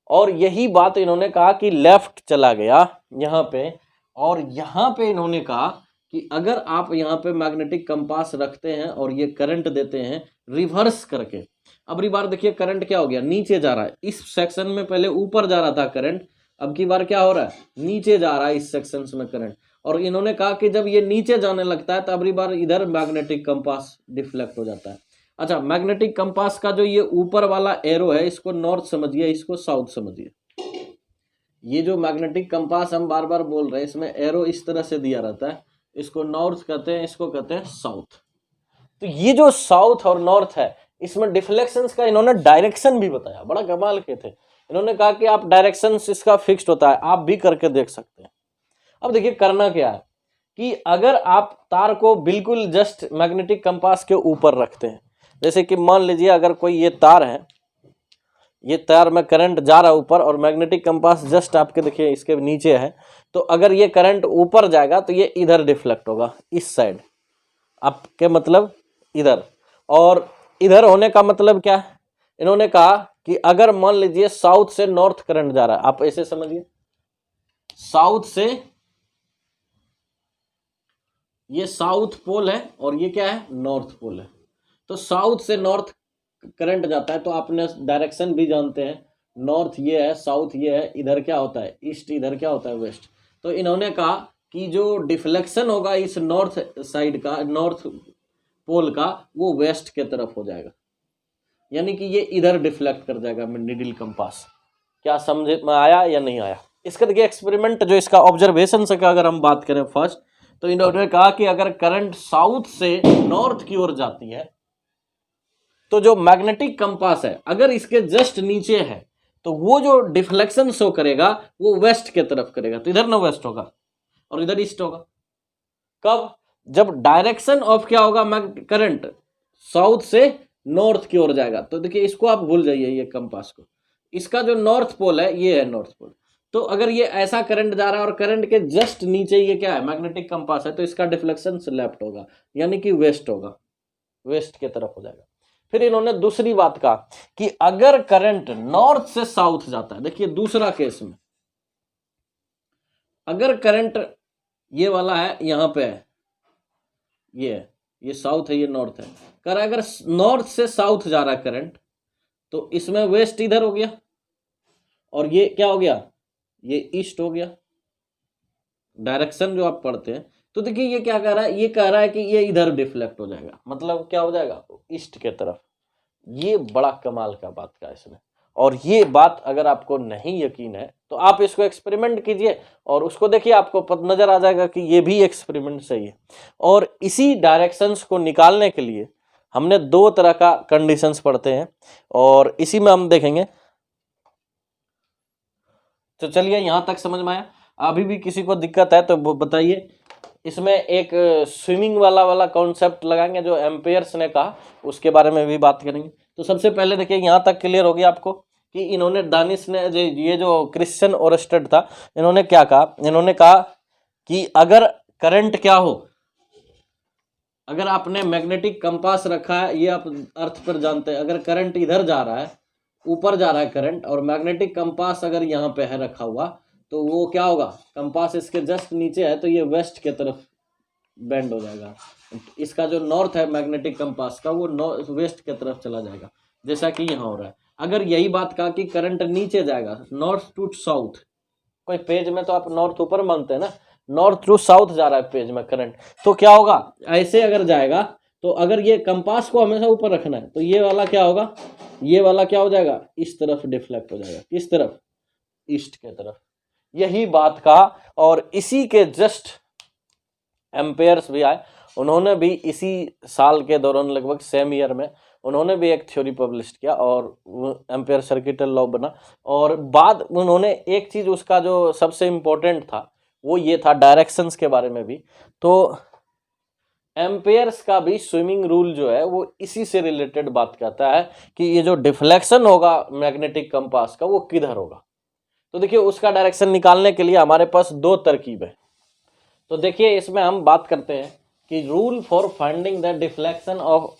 और यही बात इन्होंने कहा कि लेफ्ट चला गया यहाँ पे, और यहाँ पे इन्होंने कहा कि अगर आप यहाँ पे मैग्नेटिक कंपास रखते हैं और ये करंट देते हैं रिवर्स करके, अब बार देखिए करंट क्या हो गया, नीचे जा रहा है। इस सेक्शन में पहले ऊपर जा रहा था करंट, अब की बार क्या हो रहा है, नीचे जा रहा है इस सेक्शन में करंट। और इन्होंने कहा कि जब ये नीचे जाने लगता है तो अब बार इधर मैग्नेटिक कंपास डिफ्लेक्ट हो जाता है। अच्छा, मैग्नेटिक कंपास का जो ये ऊपर वाला एरो है इसको नॉर्थ समझिए, इसको साउथ समझिए। ये जो मैग्नेटिक कंपास हम बार बार बोल रहे हैं, इसमें एरो इस तरह से दिया रहता है, इसको नॉर्थ कहते हैं, इसको कहते हैं साउथ। तो ये जो साउथ और नॉर्थ है, इसमें डिफ्लेक्शंस का इन्होंने डायरेक्शन भी बताया, बड़ा कमाल के थे। इन्होंने कहा कि आप डायरेक्शन इसका फिक्स्ड होता है, आप भी करके देख सकते हैं। अब देखिए करना क्या है कि अगर आप तार को बिल्कुल जस्ट मैग्नेटिक कंपास के ऊपर रखते हैं, जैसे कि मान लीजिए अगर कोई ये तार है, ये तार में करंट जा रहा है ऊपर और मैग्नेटिक कंपास जस्ट आपके देखिए इसके नीचे है, तो अगर ये करंट ऊपर जाएगा तो ये इधर डिफ्लेक्ट होगा, इस साइड आपके, मतलब इधर। और इधर होने का मतलब क्या है, इन्होंने कहा कि अगर मान लीजिए साउथ से नॉर्थ करंट जा रहा है, आप ऐसे समझिए, साउथ से, ये साउथ पोल है और ये क्या है, नॉर्थ पोल है। तो साउथ से नॉर्थ करंट जाता है, तो आपने डायरेक्शन भी जानते हैं, नॉर्थ ये है, साउथ ये है, इधर क्या होता है ईस्ट, इधर क्या होता है वेस्ट। तो इन्होंने कहा कि जो डिफ्लेक्शन होगा इस नॉर्थ साइड का, नॉर्थ पोल का, वो वेस्ट के तरफ हो जाएगा, यानी कि ये इधर डिफ्लेक्ट कर जाएगा नीडल कंपास। क्या समझ में आया या नहीं आया? इसका देखिए एक्सपेरिमेंट जो इसका ऑब्जर्वेशन से का अगर हम बात करें फर्स्ट, तो इन्होंने कहा कि अगर करंट साउथ से नॉर्थ की ओर जाती है तो जो मैग्नेटिक कंपास है अगर इसके जस्ट नीचे है तो वो जो डिफ्लेक्शन शो करेगा वो वेस्ट के तरफ करेगा, तो इधर ना वेस्ट होगा और इधर ईस्ट होगा। कब? जब डायरेक्शन ऑफ क्या होगा, करंट साउथ से नॉर्थ की ओर जाएगा। तो देखिए इसको आप भूल जाइए, ये कंपास को, इसका जो नॉर्थ पोल है ये है नॉर्थ पोल। तो अगर ये ऐसा करंट जा रहा है और करंट के जस्ट नीचे ये क्या है, मैग्नेटिक कंपास है, तो इसका डिफ्लेक्शन लेफ्ट होगा, यानी कि वेस्ट होगा, वेस्ट की तरफ हो जाएगा। फिर इन्होंने दूसरी बात कहा कि अगर करंट नॉर्थ से साउथ जाता है, देखिए दूसरा केस में अगर करंट ये वाला है, यहां पे है, ये साउथ है, ये नॉर्थ है, कर अगर नॉर्थ से साउथ जा रहा है करंट, तो इसमें वेस्ट इधर हो गया और ये क्या हो गया, ये ईस्ट हो गया, डायरेक्शन जो आप पढ़ते हैं। तो देखिए ये क्या कह रहा है, ये कह रहा है कि ये इधर डिफ्लेक्ट हो जाएगा, मतलब क्या हो जाएगा, ईस्ट के तरफ। ये बड़ा कमाल का बात का इसमें। और ये बात अगर आपको नहीं यकीन है तो आप इसको एक्सपेरिमेंट कीजिए और उसको देखिए, आपको नजर आ जाएगा कि ये भी एक्सपेरिमेंट सही है। और इसी डायरेक्शंस को निकालने के लिए हमने दो तरह का कंडीशंस पढ़ते हैं और इसी में हम देखेंगे। तो चलिए यहां तक समझ में आया? अभी भी किसी को दिक्कत है तो बताइए। इसमें एक स्विमिंग वाला कॉन्सेप्ट लगाएंगे जो एम्पेयर्स ने कहा, उसके बारे में भी बात करेंगे। तो सबसे पहले देखिए यहाँ तक क्लियर हो गया आपको कि इन्होंने, दानिश ने, ये जो क्रिश्चियन ओरस्टेड था, इन्होंने क्या कहा, इन्होंने कहा कि अगर करंट क्या हो, अगर आपने मैग्नेटिक कंपास रखा है, ये आप अर्थ पर जानते हैं, अगर करंट इधर जा रहा है, ऊपर जा रहा है करंट, और मैग्नेटिक कंपास अगर यहाँ पे है रखा हुआ, तो वो क्या होगा, कंपास इसके जस्ट नीचे है तो ये वेस्ट के तरफ बेंड हो जाएगा। इसका जो नॉर्थ है मैग्नेटिक कंपास का, वो वेस्ट के तरफ चला जाएगा, जैसा कि यहाँ हो रहा है। अगर यही बात कहा कि करंट नीचे जाएगा, नॉर्थ टू साउथ, कोई पेज में तो आप नॉर्थ ऊपर मानते हैं ना, नॉर्थ टू साउथ जा रहा है पेज में करंट, तो क्या होगा, ऐसे अगर जाएगा तो अगर ये कंपास को हमेशा ऊपर रखना है तो ये वाला क्या होगा, ये वाला क्या हो जाएगा, इस तरफ डिफ्लेक्ट हो जाएगा, किस तरफ, ईस्ट के तरफ। यही बात का, और इसी के जस्ट एम्पेयर्स भी आए, उन्होंने भी इसी साल के दौरान लगभग सेम ईयर में उन्होंने भी एक थ्योरी पब्लिश किया और एम्पेयर सर्किटल लॉ बना। और बाद उन्होंने एक चीज उसका जो सबसे इम्पोर्टेंट था वो ये था डायरेक्शंस के बारे में भी। तो एम्पेयर्स का भी स्विमिंग रूल जो है वो इसी से रिलेटेड बात करता है कि ये जो डिफ्लेक्शन होगा मैग्नेटिक कंपास का वो किधर होगा। तो देखिए उसका डायरेक्शन निकालने के लिए हमारे पास दो तरकीब है। तो देखिए इसमें हम बात करते हैं कि rule for finding the deflection of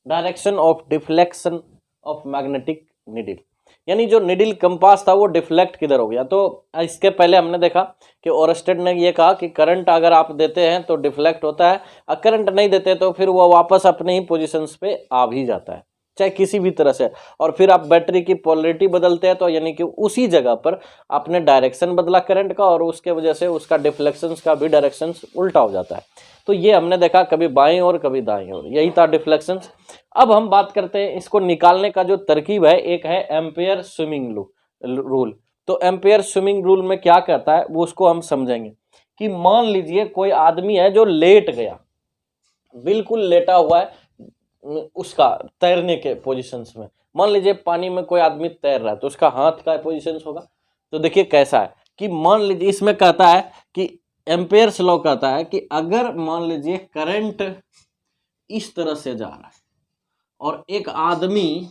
direction of deflection of magnetic needle, यानी जो निडिल कंपास था वो डिफ्लेक्ट किधर हो गया। तो इसके पहले हमने देखा कि ओरस्टेड ने ये कहा कि करंट अगर आप देते हैं तो डिफ्लेक्ट होता है, और करंट नहीं देते तो फिर वो वापस अपने ही पोजीशंस पे आ भी जाता है, चाहे किसी भी तरह से। और फिर आप बैटरी की पोलरिटी बदलते हैं तो यानी कि उसी जगह पर आपने डायरेक्शन बदला करंट का, और उसके वजह से उसका डिफ्लेक्शंस का भी डायरेक्शन उल्टा हो जाता है। तो ये हमने देखा कभी बाईं ओर कभी दाईं ओर, यही था डिफ्लेक्शंस। अब हम बात करते हैं इसको निकालने का जो तरकीब है, एक है एम्पेयर स्विमिंग रूल। तो एम्पेयर स्विमिंग रूल में क्या कहता है वो उसको हम समझेंगे कि मान लीजिए कोई आदमी है जो लेट गया, बिल्कुल लेटा हुआ है उसका तैरने के पोजीशंस में। मान लीजिए पानी में कोई आदमी तैर रहा है तो उसका हाथ का पोजीशंस होगा। तो देखिए कैसा है कि मान लीजिए इसमें कहता है कि एम्पेयर्स लॉ कहता है कि अगर मान लीजिए करंट इस तरह से जा रहा है और एक आदमी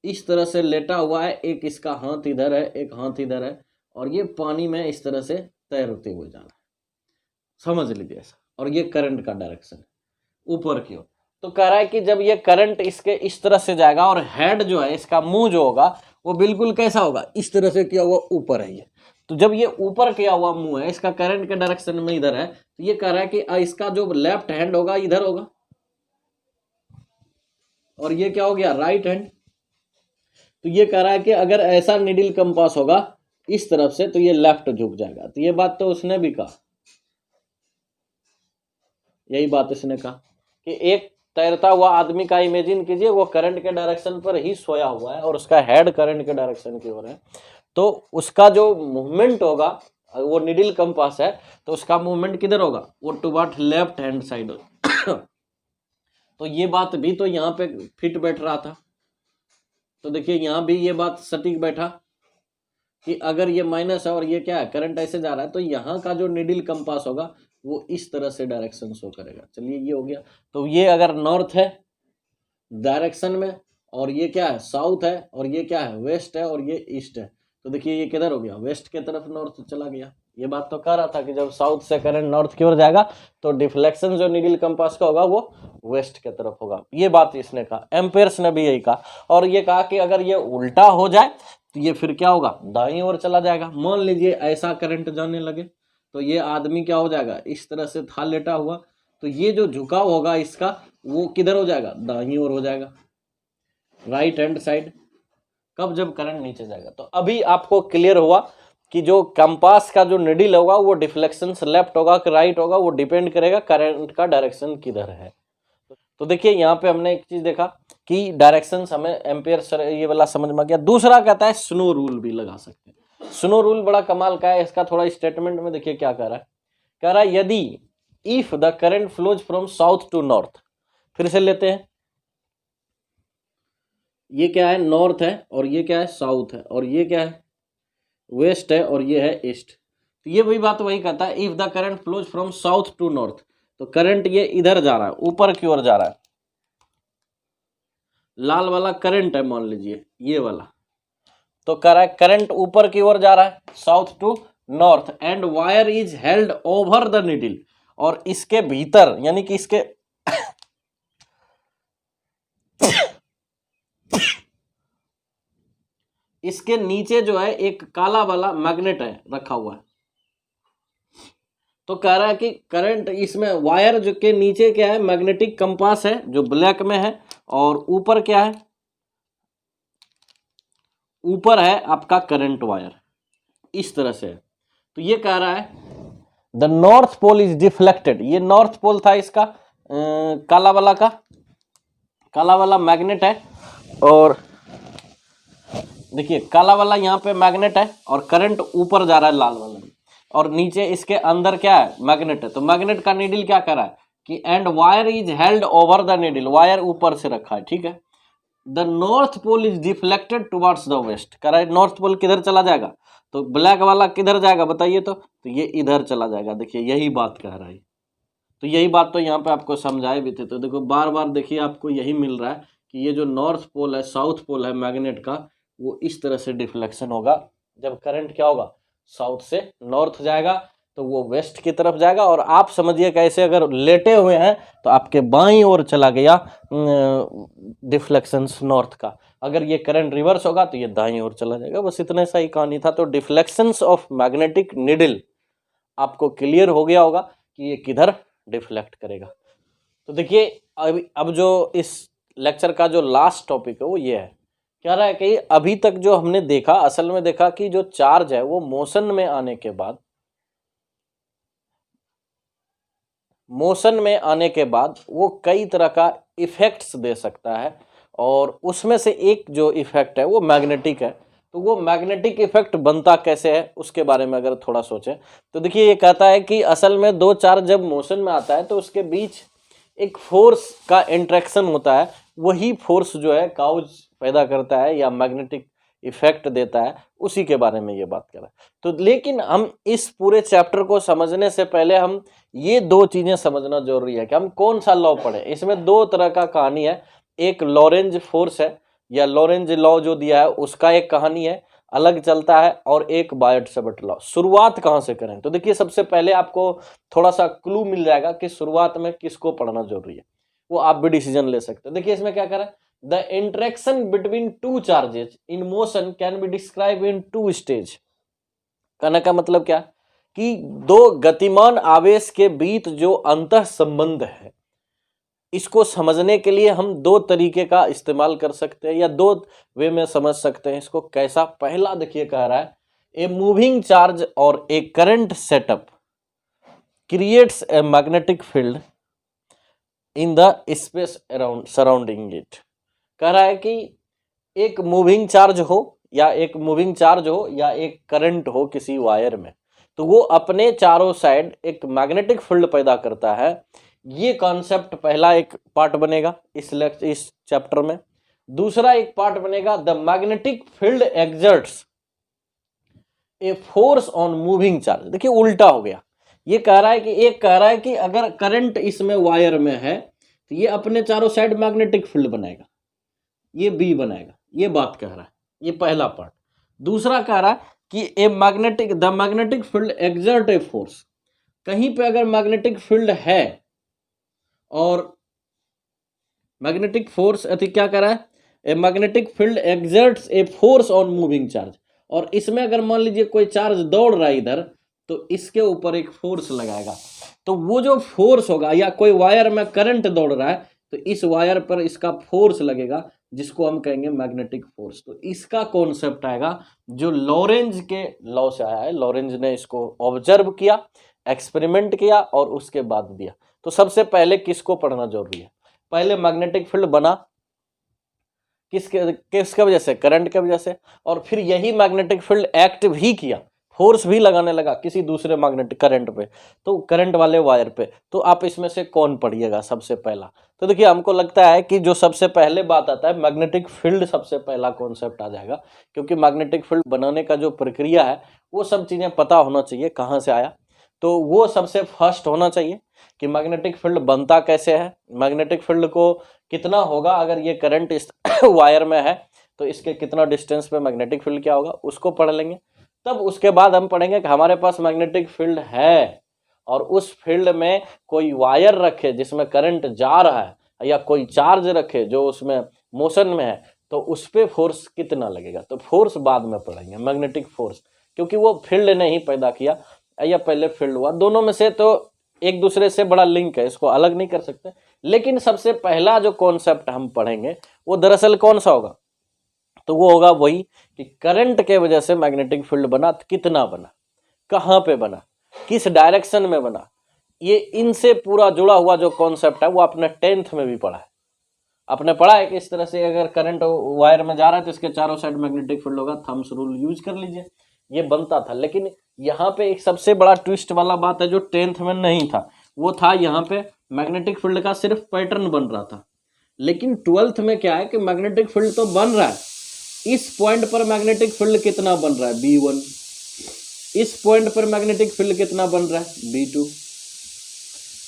इस तरह से लेटा हुआ है, एक इसका हाथ इधर है एक हाथ इधर है, और ये पानी में इस तरह से तैरते हुए जा रहा है, समझ लीजिए ऐसा, और ये करंट का डायरेक्शन है ऊपर की ओर। तो कह रहा है कि जब ये करंट इसके इस तरह से जाएगा और हेड जो है इसका मुंह जो होगा वो बिल्कुल कैसा होगा, इस तरह से किया हुआ ऊपर है ये। तो जब ये ऊपर किया हुआ मुंह है, इसका करंट के डायरेक्शन में इधर है, तो ये कह रहा है कि इसका जो लेफ्ट हैंड होगा इधर होगा, और ये क्या हो गया, राइट हैंड। तो ये कह रहा है कि अगर ऐसा निडिल कंपास होगा इस तरफ से तो ये लेफ्ट झुक जाएगा। तो ये बात तो उसने भी कहा, यही बात इसने कहा कि एक तैरता हुआ आदमी का इमेजिन कीजिए, वो करंट के डायरेक्शन पर ही सोया हुआ है और उसका हेड करंट के डायरेक्शन की ओर है। तो उसका जो मूवमेंट होगा, वो निडिल कंपास है तो उसका मूवमेंट किधर होगा, वो टुवर्ड लेफ्ट हैंड साइड। तो ये बात भी तो यहाँ पे फिट बैठ रहा था। तो देखिए यहाँ भी ये बात सटीक बैठा कि अगर ये माइनस है और ये क्या है, करंट ऐसे जा रहा है, तो यहाँ का जो निडिल कंपास होगा वो इस तरह से डायरेक्शन शो करेगा। चलिए ये हो गया। तो ये अगर नॉर्थ है डायरेक्शन में, और ये क्या है, साउथ है, और ये क्या है, वेस्ट है, और ये ईस्ट है, तो देखिए ये किधर हो गया, वेस्ट के तरफ नॉर्थ चला गया। ये बात तो कह रहा था कि जब साउथ से करंट नॉर्थ की ओर जाएगा तो डिफ्लेक्शन जो निडिल कंपास का होगा वो वेस्ट के तरफ होगा। ये बात इसने कहा, एम्पेयर्स ने भी यही कहा। और ये कहा कि अगर ये उल्टा हो जाए तो ये फिर क्या होगा, दाईं ओर चला जाएगा। मान लीजिए ऐसा करंट जाने लगे तो ये आदमी क्या हो जाएगा, इस तरह से था लेटा हुआ, तो ये जो झुकाव होगा इसका वो किधर हो जाएगा, दाईं ओर हो जाएगा, राइट हैंड साइड। कब, जब करंट नीचे जाएगा। तो अभी आपको क्लियर हुआ कि जो कंपास का जो निडिल होगा वो डिफ्लेक्शन लेफ्ट होगा कि राइट होगा, वो डिपेंड करेगा करंट का डायरेक्शन किधर है। तो देखिए यहाँ पे हमने एक चीज देखा कि डायरेक्शन हमें एम्पेयर ये वाला समझ में गया। दूसरा कहता है स्नो रूल भी लगा सकते हैं। स्नो रूल बड़ा कमाल का है, इसका थोड़ा स्टेटमेंट में देखिए क्या कह रहा है। कह रहा है यदि if the current flows from south to north, फिर से लेते हैं, ये क्या है, नॉर्थ है, और ये क्या है, साउथ है, और ये क्या है, वेस्ट है, और ये है ईस्ट। तो ये वही बात वही कहता है, if the current flows from south to north, तो करंट ये इधर जा रहा है, ऊपर की ओर जा रहा है, लाल वाला करंट है मान लीजिए ये वाला, तो कह रहा है करंट ऊपर की ओर जा रहा है south to north, and wire is held over the needle, और इसके भीतर यानी कि इसके इसके नीचे जो है एक काला वाला मैग्नेट है रखा हुआ है। तो कह रहा है कि करंट इसमें वायर जो के नीचे क्या है, मैग्नेटिक कंपास है जो ब्लैक में है, और ऊपर क्या है, ऊपर है आपका करंट वायर, इस तरह से है। तो ये कह रहा है the north pole is deflected, ये नॉर्थ पोल था इसका, काला वाला मैग्नेट है, और देखिए काला वाला यहाँ पे मैग्नेट है और करंट ऊपर जा रहा है लाल वाला, और नीचे इसके अंदर क्या है, मैग्नेट है। तो मैग्नेट का नीडल क्या कर रहा है कि and wire is held over the needle, wire ऊपर से रखा है, ठीक है। The north pole is deflected towards the west, कह रहा है नॉर्थ पोल किधर चला जाएगा, तो ब्लैक वाला किधर जाएगा बताइए, तो ये इधर चला जाएगा। देखिए यही बात कह रहा है, तो यही बात तो यहाँ पे आपको समझाए भी थे। तो देखो बार बार देखिए आपको यही मिल रहा है कि ये जो नॉर्थ पोल है, साउथ पोल है मैग्नेट का, वो इस तरह से डिफ्लेक्शन होगा। जब करंट क्या होगा, साउथ से नॉर्थ जाएगा तो वो वेस्ट की तरफ जाएगा, और आप समझिए कैसे अगर लेटे हुए हैं तो आपके बाईं ओर चला गया डिफ्लेक्शंस नॉर्थ का, अगर ये करंट रिवर्स होगा तो ये दाईं ओर चला जाएगा। बस इतना सा ही कहानी था। तो डिफ्लेक्शंस ऑफ मैग्नेटिक निडल आपको क्लियर हो गया होगा कि ये किधर डिफ्लेक्ट करेगा। तो देखिए अब जो इस लेक्चर का जो लास्ट टॉपिक है वो ये है, क्या रहा है कि अभी तक जो हमने देखा, असल में देखा कि जो चार्ज है वो मोशन में आने के बाद वो कई तरह का इफेक्ट्स दे सकता है, और उसमें से एक जो इफेक्ट है वो मैग्नेटिक है। तो वो मैग्नेटिक इफेक्ट बनता कैसे है उसके बारे में अगर थोड़ा सोचें तो देखिए ये कहता है कि असल में दो चार्ज जब मोशन में आता है तो उसके बीच एक फोर्स का इंट्रैक्शन होता है, वही फोर्स जो है काउज पैदा करता है या मैग्नेटिक इफेक्ट देता है, उसी के बारे में ये बात कर रहा है। तो लेकिन हम इस पूरे चैप्टर को समझने से पहले हम ये दो चीजें समझना जरूरी है कि हम कौन सा लॉ पढ़े। इसमें दो तरह का कहानी है, एक लॉरेंज फोर्स है या लॉरेंज लॉ जो दिया है उसका एक कहानी है, अलग चलता है, और एक बायोट-सावर्ट लॉ। शुरुआत कहाँ से करें, तो देखिए सबसे पहले आपको थोड़ा सा क्लू मिल जाएगा कि शुरुआत में किसको पढ़ना जरूरी है, वो आप भी डिसीजन ले सकते हैं। देखिए इसमें क्या करें, the interaction between two charges in motion can be describe in two stage. कहने का मतलब क्या कि दो गतिमान आवेश के बीच जो अंतः संबंध है, इसको समझने के लिए हम दो तरीके का इस्तेमाल कर सकते हैं या दो वे में समझ सकते हैं इसको। कैसा, पहला देखिए कह रहा है ए मूविंग चार्ज और a current setup creates a magnetic field in the space around surrounding it. कह रहा है कि एक मूविंग चार्ज हो या एक करंट हो किसी वायर में, तो वो अपने चारों साइड एक मैग्नेटिक फील्ड पैदा करता है। ये कॉन्सेप्ट पहला एक पार्ट बनेगा इस चैप्टर में। दूसरा एक पार्ट बनेगा the magnetic field exerts a force on moving charge. देखिए उल्टा हो गया, ये कह रहा है कि एक कह रहा है कि अगर करंट इसमें वायर में है तो ये अपने चारों साइड मैग्नेटिक फील्ड बनाएगा, ये बी बनाएगा, ये बात कह रहा है, ये पहला पार्ट। दूसरा कह रहा है कि the magnetic field exert a force, कहीं पे अगर मैग्नेटिक फील्ड है और मैग्नेटिक फोर्स क्या कर रहा है, ए magnetic field exerts a force on moving charge, और इसमें अगर मान लीजिए कोई चार्ज दौड़ रहा है इधर तो इसके ऊपर एक फोर्स लगाएगा, तो वो जो फोर्स होगा, या कोई वायर में करंट दौड़ रहा है तो इस वायर पर इसका फोर्स लगेगा जिसको हम कहेंगे मैग्नेटिक फोर्स। तो इसका कॉन्सेप्ट आएगा जो लॉरेंज के लॉ से आया है, लॉरेंज ने इसको ऑब्जर्व किया, एक्सपेरिमेंट किया और उसके बाद दिया। तो सबसे पहले किसको पढ़ना जरूरी है, पहले मैग्नेटिक फील्ड बना किसके वजह से, करंट के वजह से, और फिर यही मैग्नेटिक फील्ड एक्ट भी किया, फोर्स भी लगाने लगा किसी दूसरे मैग्नेटिक करंट पे, तो करंट वाले वायर पे। तो आप इसमें से कौन पढ़िएगा सबसे पहला, तो देखिए हमको लगता है कि जो सबसे पहले बात आता है मैग्नेटिक फील्ड, सबसे पहला कॉन्सेप्ट आ जाएगा, क्योंकि मैग्नेटिक फील्ड बनाने का जो प्रक्रिया है वो सब चीजें पता होना चाहिए, कहाँ से आया, तो वो सबसे फर्स्ट होना चाहिए कि मैग्नेटिक फील्ड बनता कैसे है, मैग्नेटिक फील्ड को कितना होगा अगर ये करंट इस वायर में है तो इसके कितना डिस्टेंस पे मैग्नेटिक फील्ड क्या होगा, उसको पढ़ लेंगे। तब उसके बाद हम पढ़ेंगे कि हमारे पास मैग्नेटिक फील्ड है और उस फील्ड में कोई वायर रखे जिसमें करंट जा रहा है या कोई चार्ज रखे जो उसमें मोशन में है, तो उस पर फोर्स कितना लगेगा, तो फोर्स बाद में पढ़ेंगे, मैग्नेटिक फोर्स, क्योंकि वो फील्ड ने ही पैदा किया या पहले फील्ड हुआ, दोनों में से तो एक दूसरे से बड़ा लिंक है, इसको अलग नहीं कर सकते। लेकिन सबसे पहला जो कॉन्सेप्ट हम पढ़ेंगे वो दरअसल कौन सा होगा, तो वो होगा वही कि करंट के वजह से मैग्नेटिक फील्ड बना, कितना बना, कहाँ पे बना। किस डायरेक्शन में बना, ये इनसे पूरा जुड़ा हुआ जो कॉन्सेप्ट है वो आपने 10th में भी पढ़ा है। आपने पढ़ा है कि इस तरह से अगर करंट वायर में जा रहा है तो इसके चारों साइड मैग्नेटिक फील्ड होगा, थम्स रूल यूज कर लीजिए, ये बनता था। लेकिन यहाँ पे एक सबसे बड़ा ट्विस्ट वाला बात है जो 10th में नहीं था, वो था यहाँ पे मैग्नेटिक फील्ड का सिर्फ पैटर्न बन रहा था। लेकिन 12th में क्या है कि मैग्नेटिक फील्ड तो बन रहा है, इस पॉइंट पर मैग्नेटिक फील्ड कितना बन रहा है B1, इस पॉइंट पर मैग्नेटिक फील्ड कितना बन रहा है B2,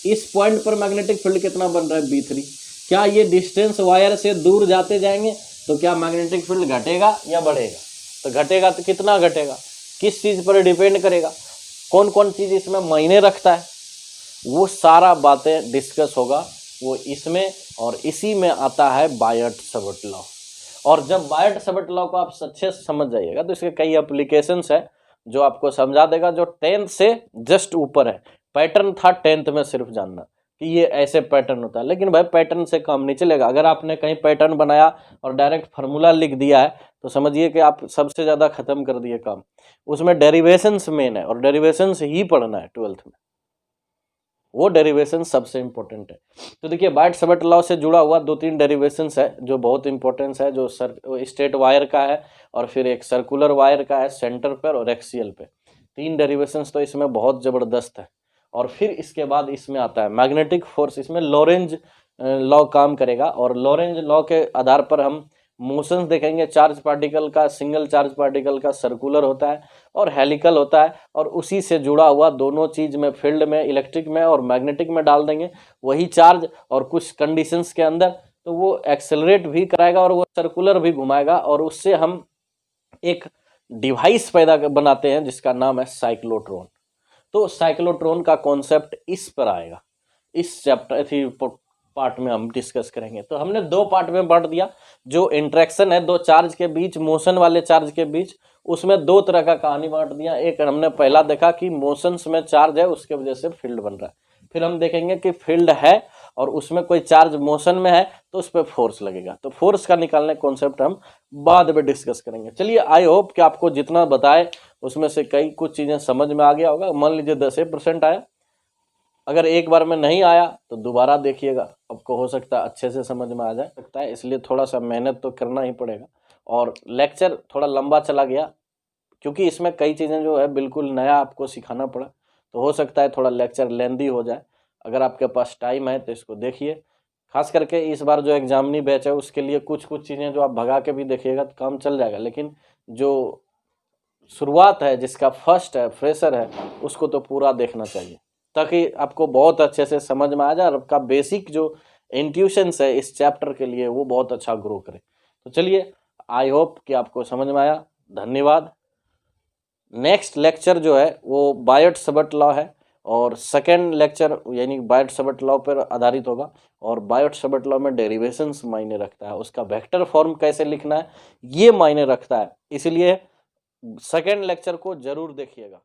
इस पॉइंट पर मैग्नेटिक फील्ड कितना बन रहा है B3। क्या ये डिस्टेंस वायर से दूर जाते जाएंगे तो क्या मैग्नेटिक फील्ड घटेगा या बढ़ेगा? तो घटेगा तो कितना घटेगा, किस चीज पर डिपेंड करेगा, कौन कौन चीज इसमें मायने रखता है, वो सारा बातें डिस्कस होगा वो इसमें। और इसी में आता है बायट-सैवर्ट लॉ। और जब बायट-सैवर्ट लॉ को आप अच्छे से समझ जाइएगा तो इसके कई एप्लीकेशंस है जो आपको समझा देगा, जो 10th से जस्ट ऊपर है। पैटर्न था 10th में सिर्फ जानना कि ये ऐसे पैटर्न होता है, लेकिन भाई पैटर्न से काम नहीं चलेगा। अगर आपने कहीं पैटर्न बनाया और डायरेक्ट फार्मूला लिख दिया है तो समझिए कि आप सबसे ज़्यादा खत्म कर दिए काम। उसमें डेरिवेशंस मेन है और डेरिवेशंस ही पढ़ना है 12th में, वो डेरिवेशन सबसे इंपॉर्टेंट है। तो देखिए बायट-सैवर्ट लॉ से जुड़ा हुआ 2-3 डेरिवेशंस है जो बहुत इंपॉर्टेंस है, जो स्ट्रेट वायर का है और फिर एक सर्कुलर वायर का है सेंटर पर और एक्सियल पे। 3 डेरिवेशंस तो इसमें बहुत ज़बरदस्त है। और फिर इसके बाद इसमें आता है मैग्नेटिक फोर्स, इसमें लॉरेंज लॉ काम करेगा और लॉरेंज लॉ के आधार पर हम मोशंस देखेंगे। चार्ज पार्टिकल का, सिंगल चार्ज पार्टिकल का सर्कुलर होता है और हेलिकल होता है, और उसी से जुड़ा हुआ दोनों चीज में फील्ड में, इलेक्ट्रिक में और मैग्नेटिक में डाल देंगे वही चार्ज, और कुछ कंडीशंस के अंदर तो वो एक्सेलरेट भी कराएगा और वो सर्कुलर भी घुमाएगा, और उससे हम एक डिवाइस पैदा बनाते हैं जिसका नाम है साइक्लोट्रॉन। तो साइक्लोट्रॉन का कॉन्सेप्ट इस पर आएगा, इस चैप्टर पार्ट में हम डिस्कस करेंगे। तो हमने 2 पार्ट में बांट दिया। जो इंटरेक्शन है 2 चार्ज के बीच, मोशन वाले चार्ज के बीच, उसमें 2 तरह का कहानी बांट दिया। एक हमने पहला देखा कि मोशंस में चार्ज है उसके वजह से फील्ड बन रहा है। फिर हम देखेंगे कि फील्ड है और उसमें कोई चार्ज मोशन में है तो उस पर फोर्स लगेगा। तो फोर्स का निकालने कॉन्सेप्ट हम बाद में डिस्कस करेंगे। चलिए, आई होप कि आपको जितना बताए उसमें से कई कुछ चीज़ें समझ में आ गया होगा। मान लीजिए 10% आया, अगर एक बार में नहीं आया तो दोबारा देखिएगा, आपको हो सकता है अच्छे से समझ में आ जाए सकता है। इसलिए थोड़ा सा मेहनत तो करना ही पड़ेगा। और लेक्चर थोड़ा लंबा चला गया क्योंकि इसमें कई चीज़ें जो है बिल्कुल नया आपको सिखाना पड़ा, तो हो सकता है थोड़ा लेक्चर लेंदी हो जाए। अगर आपके पास टाइम है तो इसको देखिए। खास करके इस बार जो एग्जामिनी बैच है उसके लिए कुछ चीज़ें जो आप भगा के भी देखिएगा तो काम चल जाएगा। लेकिन जो शुरुआत है, जिसका फर्स्ट है, फ्रेशर है, उसको तो पूरा देखना चाहिए ताकि आपको बहुत अच्छे से समझ में आ जाए और आपका बेसिक जो इंट्यूशंस है इस चैप्टर के लिए वो बहुत अच्छा ग्रो करे। तो चलिए, आई होप कि आपको समझ में आया। धन्यवाद। नेक्स्ट लेक्चर जो है वो बायट-सैवर्ट लॉ है और सेकेंड लेक्चर यानी बायट-सैवर्ट लॉ पर आधारित होगा। और बायट-सैवर्ट लॉ में डेरिवेशंस मायने रखता है, उसका वेक्टर फॉर्म कैसे लिखना है ये मायने रखता है। इसलिए सेकेंड लेक्चर को जरूर देखिएगा।